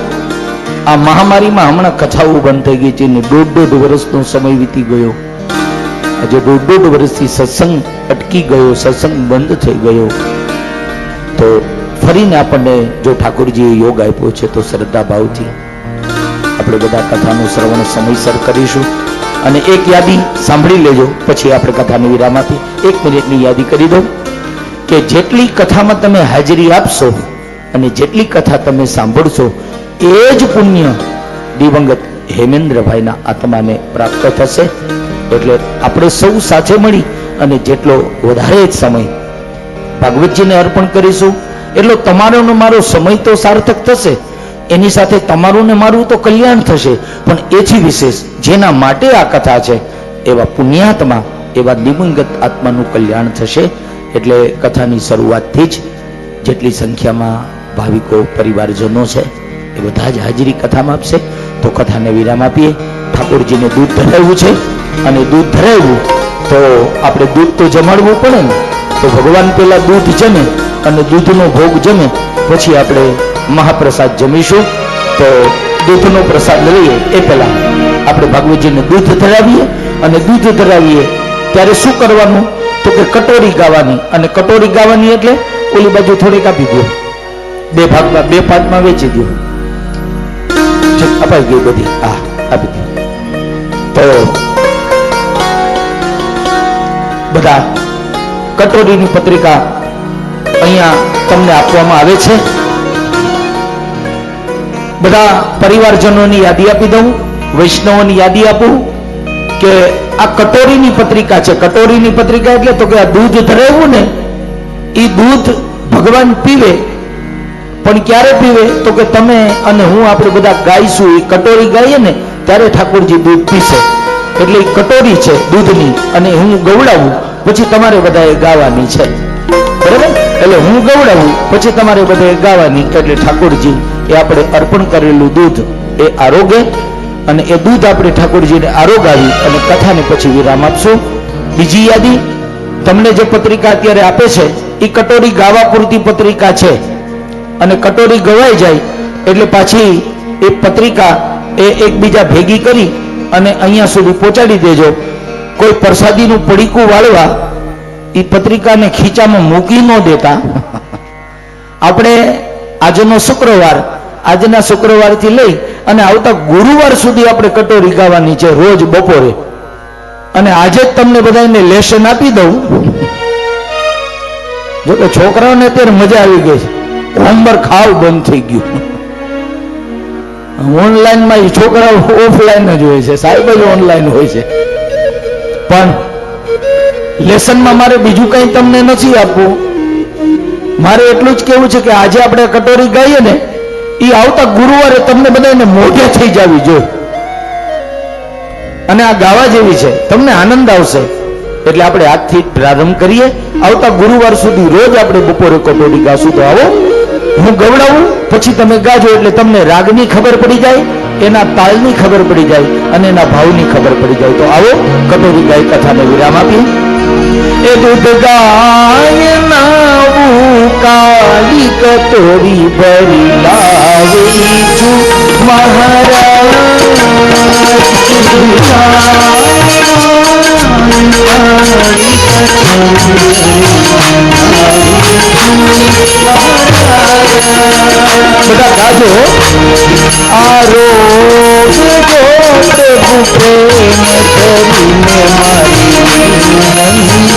આ મહામારીમાં હમણાં કથાઓ બંધ થઈ ગઈ છે ને 1.5 વર્ષનો સમય વીતી ગયો. આજે 1.5 વર્ષથી સત્સંગ અટકી ગયો, સત્સંગ બંધ થઈ ગયો. તો ફરીને આપણને જો ઠાકોરજીએ યોગ આપ્યો છે તો શ્રદ્ધા ભાવથી આપણે બધા કથાનું શ્રવણ સમયસર કરીશું. અને એક યાદી સાંભળી લેજો, પછી આપણે કથાને વિરામ આપી 1 મિનિટની યાદી કરી દો કે જેટલી કથામાં તમે હાજરી આપશો અને જેટલી કથા તમે સાંભળશો એ જ પુણ્ય દિવંગત હેમેન્દ્રભાઈના આત્માને પ્રાપ્ત થશે. એટલે આપણે સૌ સાથે મળી અને જેટલો વધારે જ સમય ભાગવતજીને અર્પણ કરીશું એટલો તમારો ને મારો સમય તો સાર્થક થશે, એની સાથે તમારું ને મારું તો કલ્યાણ થશે. પણ એથી વિશેષ જેના માટે આ કથા છે એવા પુણ્યાત્મા, એવા દિવંગત આત્માનું કલ્યાણ થશે. એટલે કથાની શરૂઆતથી જ જેટલી સંખ્યામાં ભાવિકો પરિવારજનો છે એ બધા જ હાજરી કથામાં આપશે. તો કથાને વિરામ આપીએ. ઠાકોરજીને દૂધ ધરાવ્યું છે અને દૂધ ધરાવ્યું તો આપણે દૂધ તો જમાડવું પડે ને. તો ભગવાન પેલા દૂધ જમે અને દૂધનો ભોગ જમે પછી આપણે મહાપ્રસાદ જમીશું. તો દૂધનો પ્રસાદ લઈએ એ પહેલા આપણે ભાગવતજીને દૂધ ધરાવીએ. અને દૂધ ધરાવીએ ત્યારે શું કરવાનું તો કે કટોરી ગાવાની. અને કટોરી ગાવાની એટલે ઓલી બાજુ થોડીક આપી દો, 2 ભાગમાં 2 પાર્ટમાં વેચી દો. અપાઈ ગઈ બધી. આ આપી દી. તો બધા કટોરીની પત્રિકા અહીંયા તમને આપવામાં આવે છે. બધા પરિવારજનોની યાદી આપી દઉં, વૈષ્ણવોની યાદી આપું કે આ કટોરીની પત્રિકા છે. કટોરીની પત્રિકા એટલે તો કે આ દૂધ ધરાવ્યું ને એ દૂધ ભગવાન પીવે, પણ ક્યારે પીવે તો કે તમે અને હું આપણે બધા ગાઈશું. એ કટોરી ગાઈએ ને ત્યારે ઠાકોરજી દૂધ પીશે. એટલે એ કટોરી છે દૂધની, અને હું ગવડાવું પછી તમારે બધાએ ગાવાની છે. બરાબર? એટલે હું ગવડાવું પછી તમારે બધાએ ગાવાની. એટલે ઠાકોરજી એ આપણે અર્પણ કરેલું દૂધ એ આરોગે, અને એ દૂધ આપણે ઠાકોરજીને આરોગાવી અને કથાને પછી વિરામ આપશું. બીજી યાદી, તમને જે પત્રિકા અત્યારે આપે છે એ કટોરી ગાવા પૂરતી પત્રિકા છે, અને કટોરી ગવાઈ જાય એટલે પાછી એ પત્રિકા એ એકબીજા ભેગી કરી અને અહીંયા સુધી પહોંચાડી દેજો. કોઈ પ્રસાદીનું પડીકું વાળવા એ પત્રિકાને ખીચામાં મૂકી ન દેતા. આપણે આજનો શુક્રવાર, આજના શુક્રવારથી લઈ અને આવતા ગુરુવાર સુધી આપણે કટોરી ગાવાની છે રોજ બપોરે. અને આજે જ તમને બધાને લેશન આપી દઉં. જો કે છોકરાઓને અત્યારે મજા આવી ગઈ છે, હોમવર્ક ખાવ બંધ થઈ ગયું. ઓનલાઈનમાં એ છોકરાઓ ઓફલાઈન જ હોય છે, સાહેબ જ ઓનલાઈન હોય છે. પણ લેસનમાં મારે બીજું કંઈ તમને નથી આપવું. મારે એટલું જ કહેવું છે કે આજે આપણે કટોરી ગાઈએ ને એ આવતા ગુરુવારે તમને બધાને મોઢે થઈ જવી જોઈએ. અને આ ગાવા જેવી છે, તમને આનંદ આવશે. એટલે આપણે આજથી પ્રારંભ કરીએ. આવતા ગુરુવાર સુધી રોજ આપણે બપોરે કટોરી ગાશું. તો આવો, હું ગવડાવું પછી તમે ગાજો, એટલે તમને રાગની ખબર પડી જાય, એના તાલની ખબર પડી જાય અને એના ભાવની ખબર પડી જાય. તો આવો કટોરી ગાય કથાને વિરામ આપીએ. એ દૂધ ગાય નાવું કાળી કટોરી ભરી લાવી છું મહારાજ. બધા ગાજો. આ રોગ પ્રભુ પ્રેમ કરીને મારી નંદી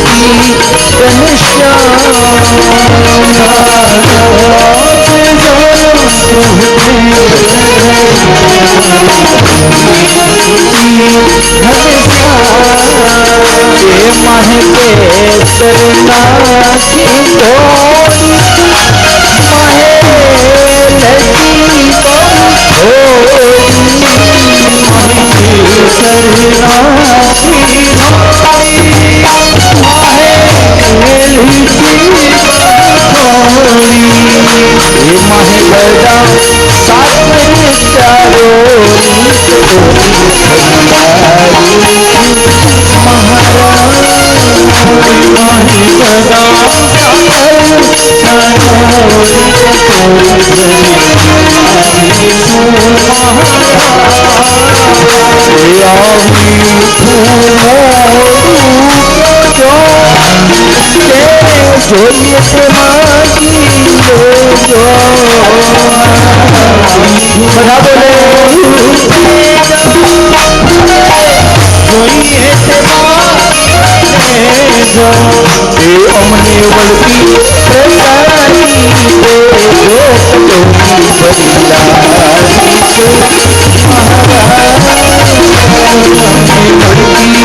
જોઈએ તે માગી લેજો. બધા બોલે જોઈએ તે માગી લેજો. એ અમને વળતી પ્રસાદી દેજો. કટોરી ભરી લાવી છું મહારાજ. અમને વળતી પ્રસાદી દેજો.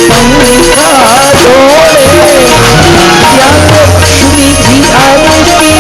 पंखा जोड़े, लक्ष्मी जी आरती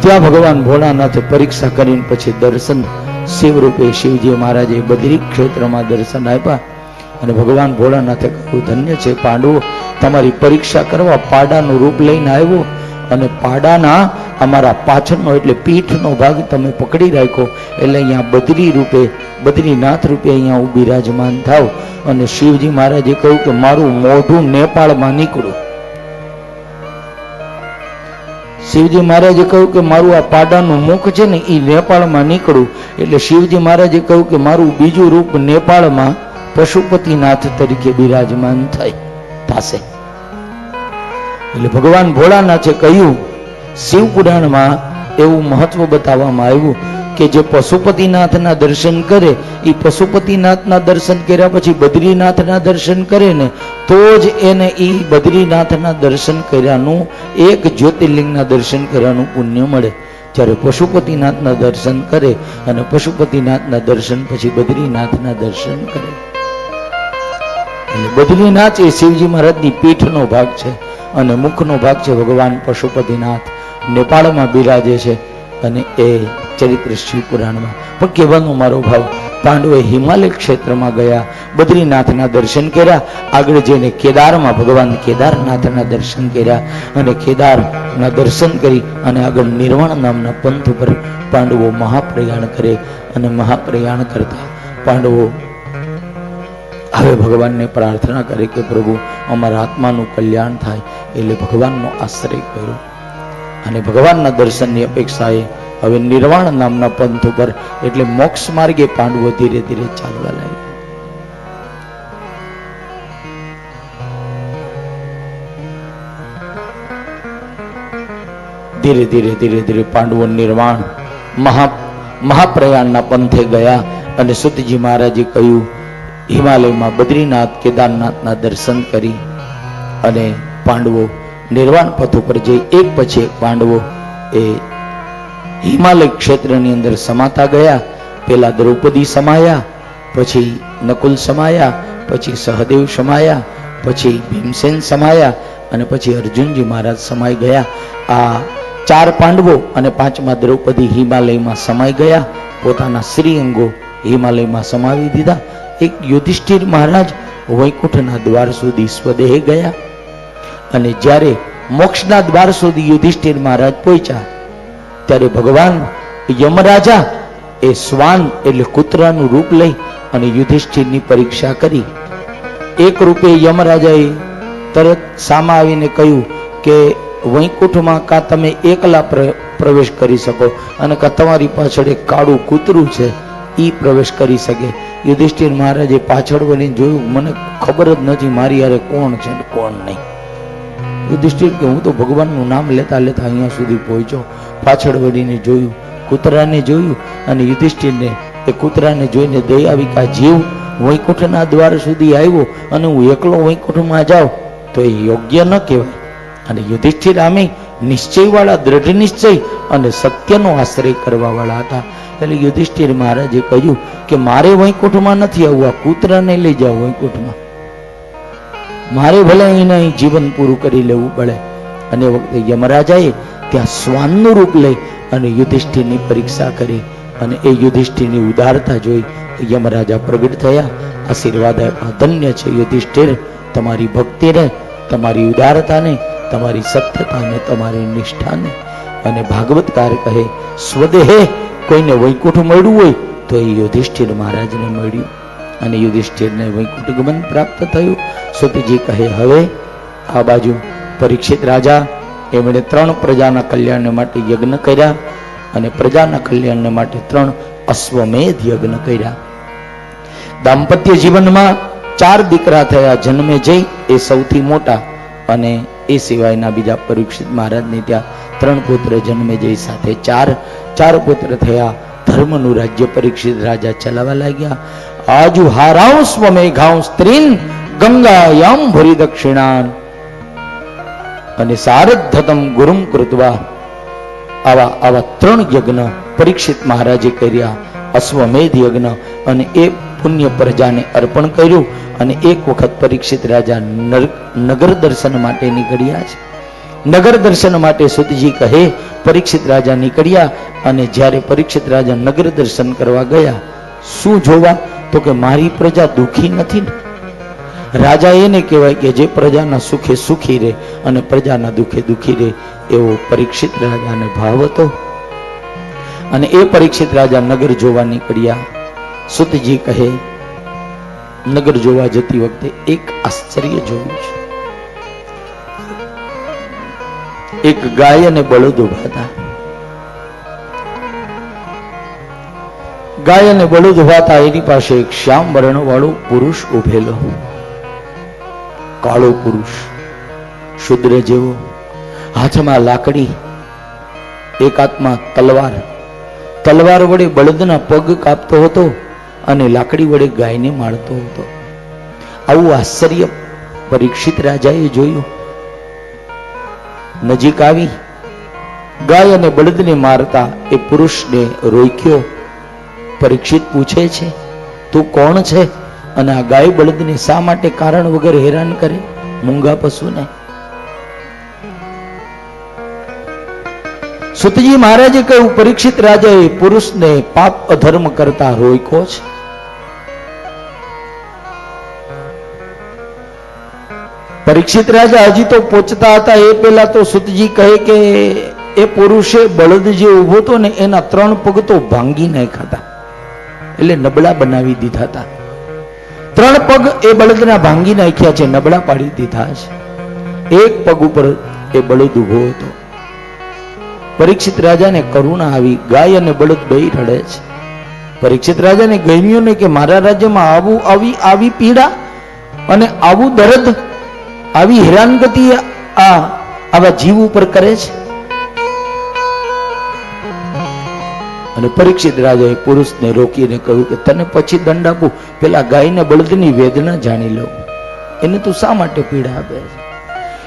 ત્યાં ભગવાન ભોળાનાથે પરીક્ષા કરીને પછી દર્શન શિવ રૂપે શિવજી મહારાજે બદ્રી ક્ષેત્રમાં દર્શન આપ્યા અને ભગવાન ભોળાનાથે કહ્યું, ધન્ય છે પાંડવો, તમારી પરીક્ષા કરવા પાડાનું રૂપ લઈને આવ્યો અને પાડાના અમારા પાછળનો એટલે પીઠનો ભાગ તમે પકડી રાખો, એટલે અહીંયા બદ્રી રૂપે, બદ્રીનાથ રૂપે અહીંયા બિરાજમાન થાવ. અને શિવજી મહારાજે કહ્યું કે મારું મોઢું નેપાળમાં નીકળું. શિવજી મહારાજે કહ્યું કે મારું આ પાડાનું મુખ છે ને એ નેપાળમાં નીકળું. એટલે શિવજી મહારાજે કહ્યું કે મારું બીજું રૂપ નેપાળમાં પશુપતિનાથ તરીકે બિરાજમાન થશે. એટલે ભગવાન ભોળાનાથે કહ્યું, શિવ પુરાણમાં એવું મહત્વ બતાવવામાં આવ્યું કે જે પશુપતિનાથના દર્શન કરે એ પશુપતિનાથના દર્શન કર્યા પછી બદ્રીનાથના દર્શન કરે ને તો જ એને એ બદ્રીનાથના દર્શન કર્યાનું, એક જ્યોતિર્લિંગના દર્શન કર્યાનું પુણ્ય મળે. જ્યારે પશુપતિનાથના દર્શન કરે અને પશુપતિનાથના દર્શન પછી બદ્રીનાથના દર્શન કરે. એટલે બદ્રીનાથ એ શિવજી મહારાજની પીઠનો ભાગ છે અને મુખનો ભાગ છે ભગવાન પશુપતિનાથ. નેપાળમાં બિરાજે છે અને એ ચરિત્ર શિવ પુરાણમાં. પણ કહેવાનો મારો ભાવ, પાંડવોએ હિમાલય ક્ષેત્રમાં ગયા, બદ્રીનાથના દર્શન કર્યા, આગળ જઈને કેદારમાં ભગવાન કેદારનાથના દર્શન કર્યા અને કેદારના દર્શન કરી અને આગળ નિર્વાણ નામના પંથ ઉપર પાંડવો મહાપ્રયાણ કરે. અને મહાપ્રયાણ કરતા પાંડવો હવે ભગવાનને પ્રાર્થના કરે કે પ્રભુ અમારા આત્માનું કલ્યાણ થાય. એટલે ભગવાનનો આશ્રય કર્યો અને ભગવાનના દર્શનની અપેક્ષાએ હવે નિર્વાણ નામના પંથ ઉપર એટલે મોક્ષ માર્ગે પાંડવો ધીરે ધીરે ચાલવા લાગ્યા. ધીરે ધીરે ધીરે ધીરે પાંડવો નિર્વાણ મહાપ્રયાણના પંથે ગયા. અને સુતજી મહારાજે કહ્યું, હિમાલયમાં બદ્રીનાથ કેદારનાથના દર્શન કરી અને પાંડવો નિર્વાણ પથ ઉપર જઈ એક પછી એક પાંડવો એ હિમાલય ક્ષેત્રની અંદર સમાતા ગયા. પેલા દ્રૌપદી સમાયા, પછી નકુલ સમાયા, પછી સહદેવ સમાયા, પછી ભીમસેન સમાયા અને પછી અર્જુનજી મહારાજ સમાઈ ગયા. આ 4 પાંડવો અને 5મા દ્રૌપદી હિમાલયમાં સમાઈ ગયા. પોતાના શ્રીઅંગો હિમાલયમાં સમાવી દીધા. એક યુધિષ્ઠિર મહારાજ વૈકુંઠના દ્વાર સુધી સ્વદેહ ગયા. અને જ્યારે મોક્ષના દ્વાર સુધી યુધિષ્ઠિર મહારાજ પહોંચ્યા ત્યારે ભગવાન યમરાજા એ શ્વાન એટલે કૂતરાનું રૂપ લઈ અને યુધિષ્ઠિરની પરીક્ષા કરી. એક રૂપે યમરાજાએ તરત સામા આવીને કહ્યું કે વૈકુંઠમાં કા તમે એકલા પ્રવેશ કરી શકો અને કા તમારી પાછળ એક કાળું કૂતરું છે એ પ્રવેશ કરી શકે. યુધિષ્ઠિર મહારાજે પાછળ વળીને જોયું, મને ખબર જ નથી મારી યારે કોણ છે ને કોણ નહીં. યુધિષ્ઠિર કે હું તો ભગવાનનું નામ લેતા લેતા અહીંયા સુધી પહોંચ્યો. પાછળ વળીને જોયું, કૂતરાને જોયું અને યુધિષ્ઠિરને એ કૂતરાને જોઈને દયા આવી કે જીવ વૈકુંઠના દ્વાર સુધી આવ્યો અને હું એકલો વૈકુંઠમાં જાઉં તો એ યોગ્ય ન કહેવાય. અને યુધિષ્ઠિર આમે નિશ્ચયવાળા, દ્રઢ નિશ્ચય અને સત્યનો આશ્રય કરવા વાળા હતા. એટલે યુધિષ્ઠિર મહારાજે કહ્યું કે મારે વૈકુંઠમાં નથી આવવું, આ કૂતરાને લઈ જાઓ વૈકુંઠમાં, મારે ભલે એને અહીં જીવન પૂરું કરી લેવું પડે. અને વખતે યમરાજાએ ત્યાં શ્વાનનું રૂપ લઈ અને યુધિષ્ઠિરની પરીક્ષા કરી અને એ યુધિષ્ઠિરની ઉદારતા જોઈ યમરાજા પ્રગટ થયા, આશીર્વાદ આપ્યા. ધન્ય છે યુધિષ્ઠિર તમારી ભક્તિને, તમારી ઉદારતાને, તમારી સત્યતાને, તમારી નિષ્ઠાને. અને ભાગવતકાર કહે સ્વદેહે કોઈને વૈકુંઠ મળ્યું હોય તો એ યુધિષ્ઠિર મહારાજને મળ્યું અને યુધિષ્ઠિરને વૈકુંઠ ગમન પ્રાપ્ત થયું. સુતજી કહે હવે આ બાજુ પરીક્ષિત રાજા એમણે 3 પ્રજાના કલ્યાણ માટે યજ્ઞ કર્યા અને પ્રજાના કલ્યાણ માટે 3 અશ્વમેધ યજ્ઞ કર્યા. દાંપત્ય જીવનમાં 4 દીકરા થયા. જન્મે જઈ એ સૌથી મોટા અને એ સિવાયના બીજા પરીક્ષિત મહારાજને ત્યાં 3 પુત્ર જન્મે જઈ સાથે 4 પુત્ર થયા. ધર્મનું રાજ્ય પરીક્ષિત રાજા ચલાવવા લાગ્યા. આજુ હારાંશ મેઘાંશ સ્ત્રીન ગંગાયામ ભરી દક્ષિણાન અને સારદ્ધતમ ગુરુમ કૃત્વા. આવા 3 યજ્ઞ પરીક્ષિત મહારાજે કર્યા. અશ્વમેધ યજ્ઞ અને એ પુણ્ય પ્રજાને અર્પણ કર્યું. અને એક વખત પરીક્ષિત રાજા નગર દર્શન માટે નીકળ્યા છે. નગર દર્શન માટે સુતજી કહે પરીક્ષિત રાજા નીકળ્યા અને જ્યારે પરીક્ષિત રાજા નગર દર્શન કરવા ગયા, શું જોવા? તો કે મારી પ્રજા દુઃખી નથી ને. રાજા એને કહેવાય કે જે પ્રજાના સુખે સુખી રહે અને પ્રજાના દુઃખે દુઃખી રહે એવો પરીક્ષિત રાજાને ભાવ હતો. અને એ પરીક્ષિત રાજા નગર જોવા નીકળ્યા. સુતજી કહે, નગર જોવા જતી વખતે એક આશ્ચર્ય જોયું છે. એક ગાય અને બળદ ઉભા હતા. ગાય અને બળદ ઉભા હતા, એની પાસે એક શ્યામ વર્ણ વાળો પુરુષ ઉભેલો. કાળો પુરુષ, શુદ્ર જેવો, હાથમાં લાકડી, એક હાથમાં તલવાર. તલવાર વડે બળદના પગ કાપતો હતો અને લાકડી વડે ગાયને મારતો હતો. આવું આશ્ચર્ય પરીક્ષિત રાજાએ જોયું. નજીક આવી ગાય અને બળદને મારતા એ પુરુષને રોક્યો. પરીક્ષિત પૂછે છે, તું કોણ છે અને આ ગાય બળદને શા માટે કારણ વગર હેરાન કરે, મૂંગા પશુને? સુતજી મહારાજે કહ્યું, પરીક્ષિત રાજાએ પુરુષને પાપ અધર્મ કરતા રોક્યો છે. પરીક્ષિત રાજા હજી તો પહોંચતા હતા એ પહેલા તો સુતજી કહે કે એ પુરુષે બળદ જે ઉભો હતો ને એના 3 પગ તો ભાંગી નાખ્યા હતા, એટલે નબળા બનાવી દીધા હતા. 3 પગ એ બળદના ભાંગી નાખ્યા છે, નબળા પાડી દીધા છે. એક પગ ઉપર એ બળદ ઉભો હતો. પરીક્ષિત રાજાને કરુણા આવી. ગાય અને બળદ બેય રડે છે. પરીક્ષિત રાજાને ગમ્યું ને કે મારા રાજ્યમાં આવી પીડા અને આવું દર્દ, આવી હેરાનગતિ આવા જીવ ઉપર કરે છે. અને પરીક્ષિત રાજાએ પુરુષને રોકીને કહ્યું કે તને પછી દંડ આપું, પેલા ગાયને બળદની વેદના જાણી લઉં, એને તું શા માટે પીડા આપે છે?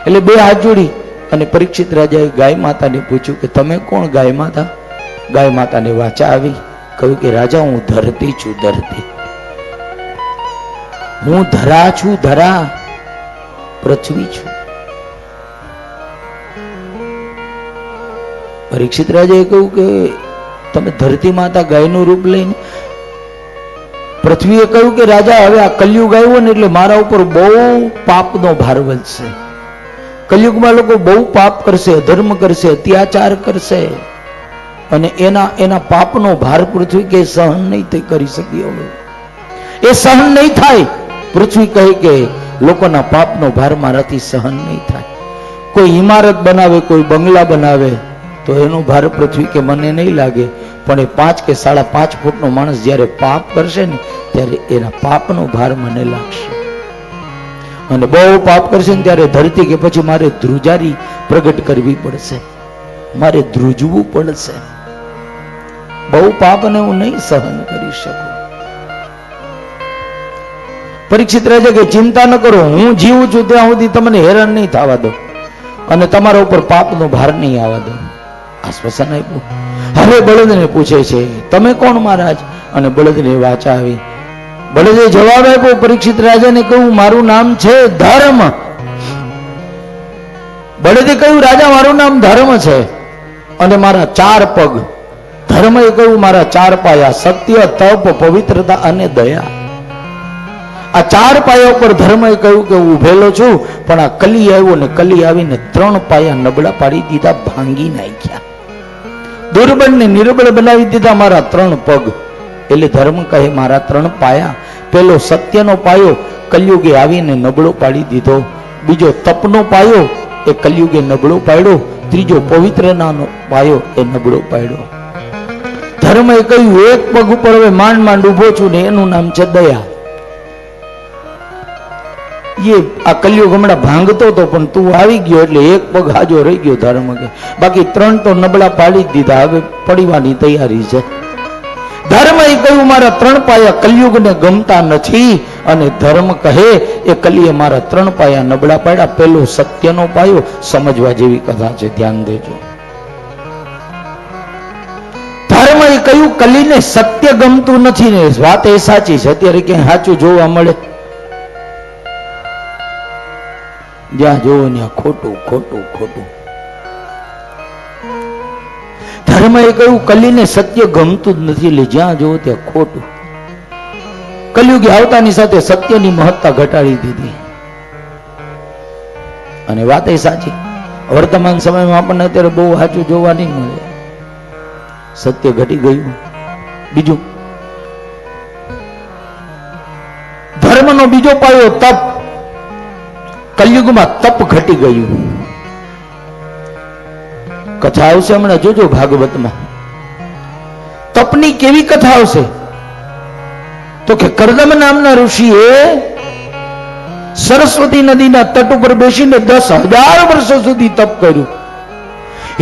એટલે 2 હાથ જોડી અને પરીક્ષિત રાજાએ ગાય માતાને પૂછ્યું કે તમે કોણ ગાય માતા? ગાય માતાને વાચા આવી. કહ્યું કે રાજા, હું ધરતી છું, ધરતી. હું ધરા છું, ધરા, પૃથ્વી છું. પરીક્ષિત રાજાએ કહ્યું કે તમે ધરતી માતા ગાયનું રૂપ લઈને? પૃથ્વીએ કહ્યું કે રાજા, હવે આ કલયુગ આવ્યો ને એટલે મારા ઉપર બહુ પાપનો ભાર વધશે. કલયુગમાં લોકો બહુ પાપ કરશે, અધર્મ કરશે, અત્યાચાર કરશે અને એના પાપનો ભાર પૃથ્વી કે સહન નહીં કરી શકી. હવે એ સહન નહીં થાય. પૃથ્વી કહે કે લોકોના પાપનો ભાર મારાથી સહન નહીં થાય. કોઈ ઇમારત બનાવે, કોઈ બંગલા બનાવે તો એનો ભાર પૃથ્વી કે મને નહીં લાગે, પણ એ 5 કે 5.5 ફૂટનો માણસ જ્યારે પાપ કરશે ને ત્યારે એના પાપનો ભાર મને લાગશે. અને બહુ પાપ કરશે ને ત્યારે ધરતી કે પછી મારે ધ્રુજારી પ્રગટ કરવી પડશે, મારે ધ્રુજવું પડશે. બહુ પાપને હું નહીં સહન કરી શકું. પરીક્ષિત રાજા કે ચિંતા ન કરો, હું જીવું છું ત્યાં સુધી તમને હેરાન નહીં થવા દો અને તમારા ઉપર પાપનો ભાર નહીં આવવા દો. આશ્વાસન આપ્યું. હવે બળદને પૂછે છે, તમે કોણ મહારાજ? અને બળદને વાચા આવી. બળદે જવાબ આપ્યો. પરીક્ષિત રાજાને કહ્યું, મારું નામ છે ધર્મ. બળદે કહ્યું, રાજા, મારું નામ ધર્મ છે અને મારા 4 પગ. ધર્મે કહ્યું, મારા 4 પાયા, સત્ય, તપ, પવિત્રતા અને દયા. આ 4 પાયા ઉપર ધર્મે કહ્યું કે હું ઉભેલો છું, પણ આ કલી આવ્યો ને કલી આવીને 3 પાયા નબળા પાડી દીધા, ભાંગી નાખ્યા. દુર્બળ ને નિર્બળ બનાવી દીધા મારા 3 પગ. એટલે ધર્મ કહે, મારા 3 પાયા. પેલો સત્યનો પાયો કલયુગે આવીને નબળો પાડી દીધો. બીજો તપનો પાયો એ કલયુગે નબળો પાડ્યો. ત્રીજો પવિત્રતાનો પાયો એ નબળો પાડ્યો. ધર્મે કહ્યું, એક પગ ઉપર હવે માંડ ઉભો છું ને એનું નામ છે દયા. એ આ કલયુગ હમણાં ભાંગતો હતો પણ તું આવી ગયો એટલે એક પગ હાજો રહી ગયો. ધર્મ કે બાકી 3 તો નબળા પાડી દીધા, હવે પડવાની તૈયારી છે. ધર્મ એ કહ્યું, મારા 3 પાયા કલયુગને ગમતા નથી. અને ધર્મ કહે, એ કલીએ મારા 3 પાયા નબળા પાડ્યા. પેલો સત્યનો પાયો, સમજવા જેવી કથા છે, ધ્યાન દેજો. ધર્મ એ કહ્યું, કલીને સત્ય ગમતું નથી ને વાત એ સાચી છે. અત્યારે ક્યાંય સાચું જોવા મળે? જ્યાં જોવો ત્યાં ખોટું ખોટું ખોટું. ધર્મ એ કહ્યું, કલીને સત્ય ગમતું જ નથી, એટલે જ્યાં જોવો ત્યાં ખોટું. કલયુગે આવતાની સાથે સત્યની મહત્તા ઘટાડી દીધી અને વાત એ સાચી. વર્તમાન સમયમાં આપણને અત્યારે બહુ સાચું જોવા નહીં મળે. સત્ય ઘટી ગયું. બીજું, ધર્મનો બીજો પાયો તપ. કલયુગમાં તપ ઘટી ગયું. કથા આવશે હમણાં જોજો ભાગવતમાં. તપની કેવી કથા આવશે? તો કે કરદમ નામના ઋષિએ સરસ્વતી નદીના તટ ઉપર બેસીને 10,000 વર્ષો સુધી તપ કર્યું.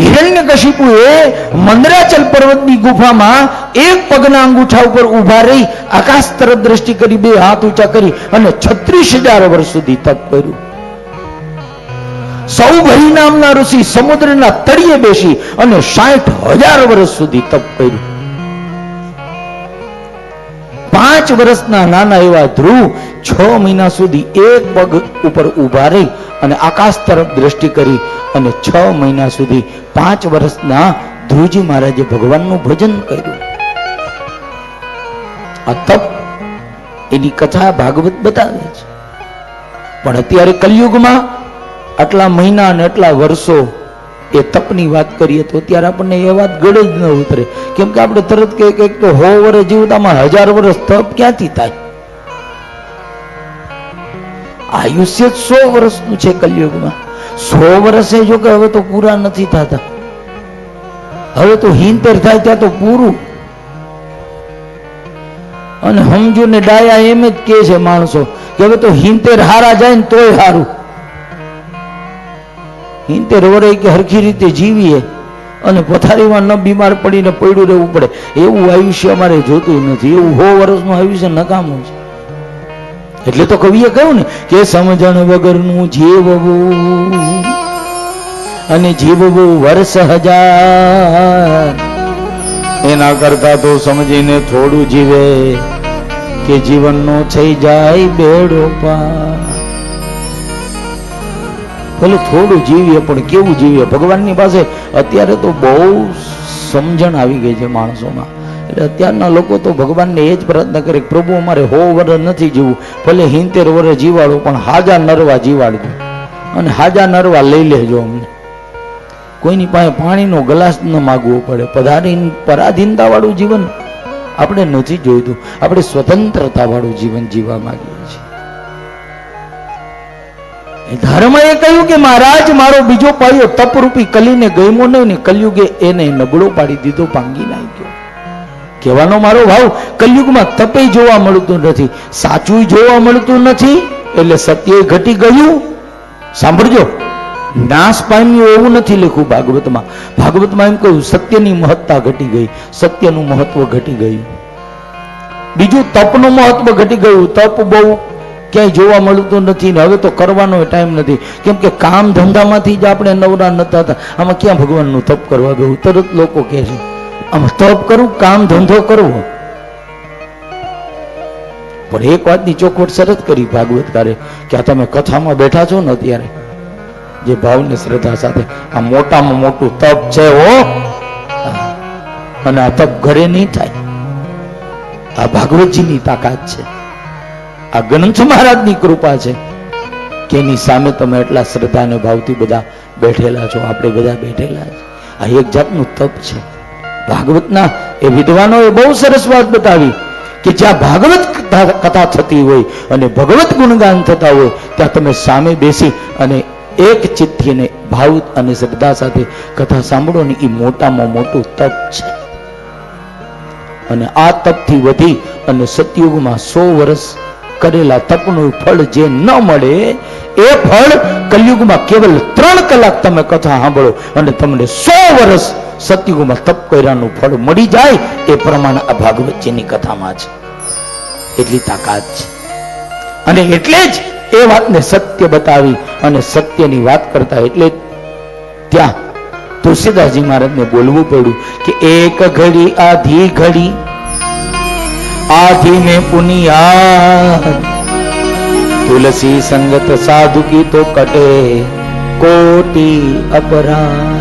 હિરણ્યકશિપુએ મંદરાચલ પર્વતની ગુફામાં એક પગના અંગૂઠા ઉપર ઉભા રહી આકાશ તરફ દ્રષ્ટિ કરી, 2 હાથ ઊંચા કરી અને 36,000 વર્ષ સુધી તપ કર્યું. સૌભરી નામના ઋષિ સમુદ્રના તળિયે બેસી અને 60,000 વર્ષ સુધી તપ કર્યું. 5 વર્ષના નાના એવા ધ્રુવ 6 મહિના સુધી એક પગ ઉપર ઉભા રહી અને આકાશ તરફ દ્રષ્ટિ કરી અને 6 મહિના સુધી 5 વર્ષના ધ્રુવજી મહારાજે ભગવાનનું ભજન કર્યું. આ તપ એની કથા ભાગવત બતાવે છે. પણ અત્યારે કલયુગમાં આટલા મહિના અને આટલા વર્ષો એ તપની વાત કરીએ તો અત્યારે આપણને એ વાત ગળે જ ન ઉતરે. કેમ કે આપણે તરત કે તો 100 વર્ષ જીવતામાં 1000 વર્ષ તપ ક્યાંથી થાય? આયુષ્ય 100 વર્ષનું છે કલયુગમાં. 100 વર્ષે જો કે હવે તો પૂરા નથી થતા. હવે તો 70 થાય ત્યાં તો પૂરું. અને સમજો ને ડાયા એમ જ કે છે માણસો કે હવે તો 70 હારા જાય ને તોય હારું. 70 વર્ષ કે હરખી રીતે જીવીએ અને પથારીમાં ન બીમાર પડીને પડ્યું રહેવું પડે એવું આયુષ્ય અમારે જોતું નથી. એવું 100 વર્ષનું આયુષ્ય નકામું છે. એટલે તો કવિએ કહ્યું ને કે સમજણ વગરનું જીવવું અને જીવવું વર્ષ 1000, એના કરતા તો સમજીને થોડું જીવે કે જીવનનો થઈ જાય બેડો પાર. ભલે થોડું જીવીએ પણ કેવું જીવીએ? ભગવાનની પાસે અત્યારે તો બહુ સમજણ આવી ગઈ છે માણસોમાં. એટલે અત્યારના લોકો તો ભગવાનને એ જ પ્રયત્ન કરે કે પ્રભુ અમારે 100 વર્ષ નથી જીવવું, ભલે 70 વર્ષ જીવાડો પણ હાજા નરવા જીવાડજો અને હાજા નરવા લઈ લેજો. અમને કોઈની પાસે પાણીનો ગ્લાસ ન માગવો પડે. પરાધીનતા વાળું જીવન આપણે નથી જોઈતું. આપણે સ્વતંત્રતા વાળું જીવન જીવવા માંગીએ છીએ. ધર્મએ કહ્યું કે મહારાજ મારો બીજો પાયો તપરૂપી કલીને ગયમો નહીં ને કલયુગે એને નબળો પાડી દીધો, ભાંગી નાખ્યો. કહેવાનો મારો ભાવ, કલયુગમાં તપે જોવા મળતું નથી, સાચું જોવા મળતું નથી, એટલે સત્ય ઘટી ગયું. સાંભળજો, નાશ પામ્યું એવું નથી લખ્યું ભાગવતમાં. ભાગવતમાં એમ કહ્યું સત્યની મહત્તા ઘટી ગઈ, સત્યનું મહત્વ ઘટી ગયું. બીજું તપનું મહત્વ ઘટી ગયું. તપ બહુ ક્યાંય જોવા મળતું નથી ને હવે તો કરવાનો ટાઈમ નથી. કેમ કે કામ ધંધામાંથી જ આપણે નવરા નતા હતા. આમાં ક્યાં ભગવાનનું તપ કરવા ગયું? તરત લોકો કહે છે આમાં તપ કરવું, કામ ધંધો કરવો. પણ એક વાતની ચોખવટ સરસ કરી ભાગવતકારે કે આ તમે કથામાં બેઠા છો ને અત્યારે જે ભાવને શ્રદ્ધા સાથે, આ મોટામાં મોટું તપ છે હો, અને આ તપ ઘરે નહીં થાય. આ ભાગવતજીની તાકાત છે, આ ગ્રંથ મહારાજની કૃપા છે કે એની સામે તમે એટલા શ્રદ્ધા અને ભાવથી બધા બેઠેલા છો. આપણે બધા બેઠેલા છે. આ એક જાતનું તપ છે. ભાગવતના એ વિદ્વાનોએ બહુ સરસ વાત બતાવી કે જ્યાં ભાગવત કથા થતી હોય અને ભગવત ગુણગાન થતા હોય ત્યાં તમે સામે બેસી અને એક ચિત્તથી ભાવ અને શ્રદ્ધા સાથે કથા સાંભળો ને એ મોટામાં મોટું તપ છે. અને આ તપથી વધી અને સતયુગમાં 100 વર્ષ કરેલા તપનું ફળ જે ન મળે એ ફળ કલયુગમાં કેવલ 3 કલાક તમે કથા સાંભળો અને તમને 100 વર્ષ સતયુગમાં તપ કર્યાનું ફળ મળી જાય. એ પ્રમાણે આ ભાગવતજીની કથામાં છે. એટલી તાકાત છે. અને એટલે જ એ વાતને સત્ય બતાવી અને સત્યની વાત કરતા એટલે ત્યાં તુલસીદાસજી મહારાજને બોલવું પડ્યું કે એક ઘડી આધી ઘડી आधी में पुनियाद तुलसी संगत साधु की तो कटे कोटि अपराध.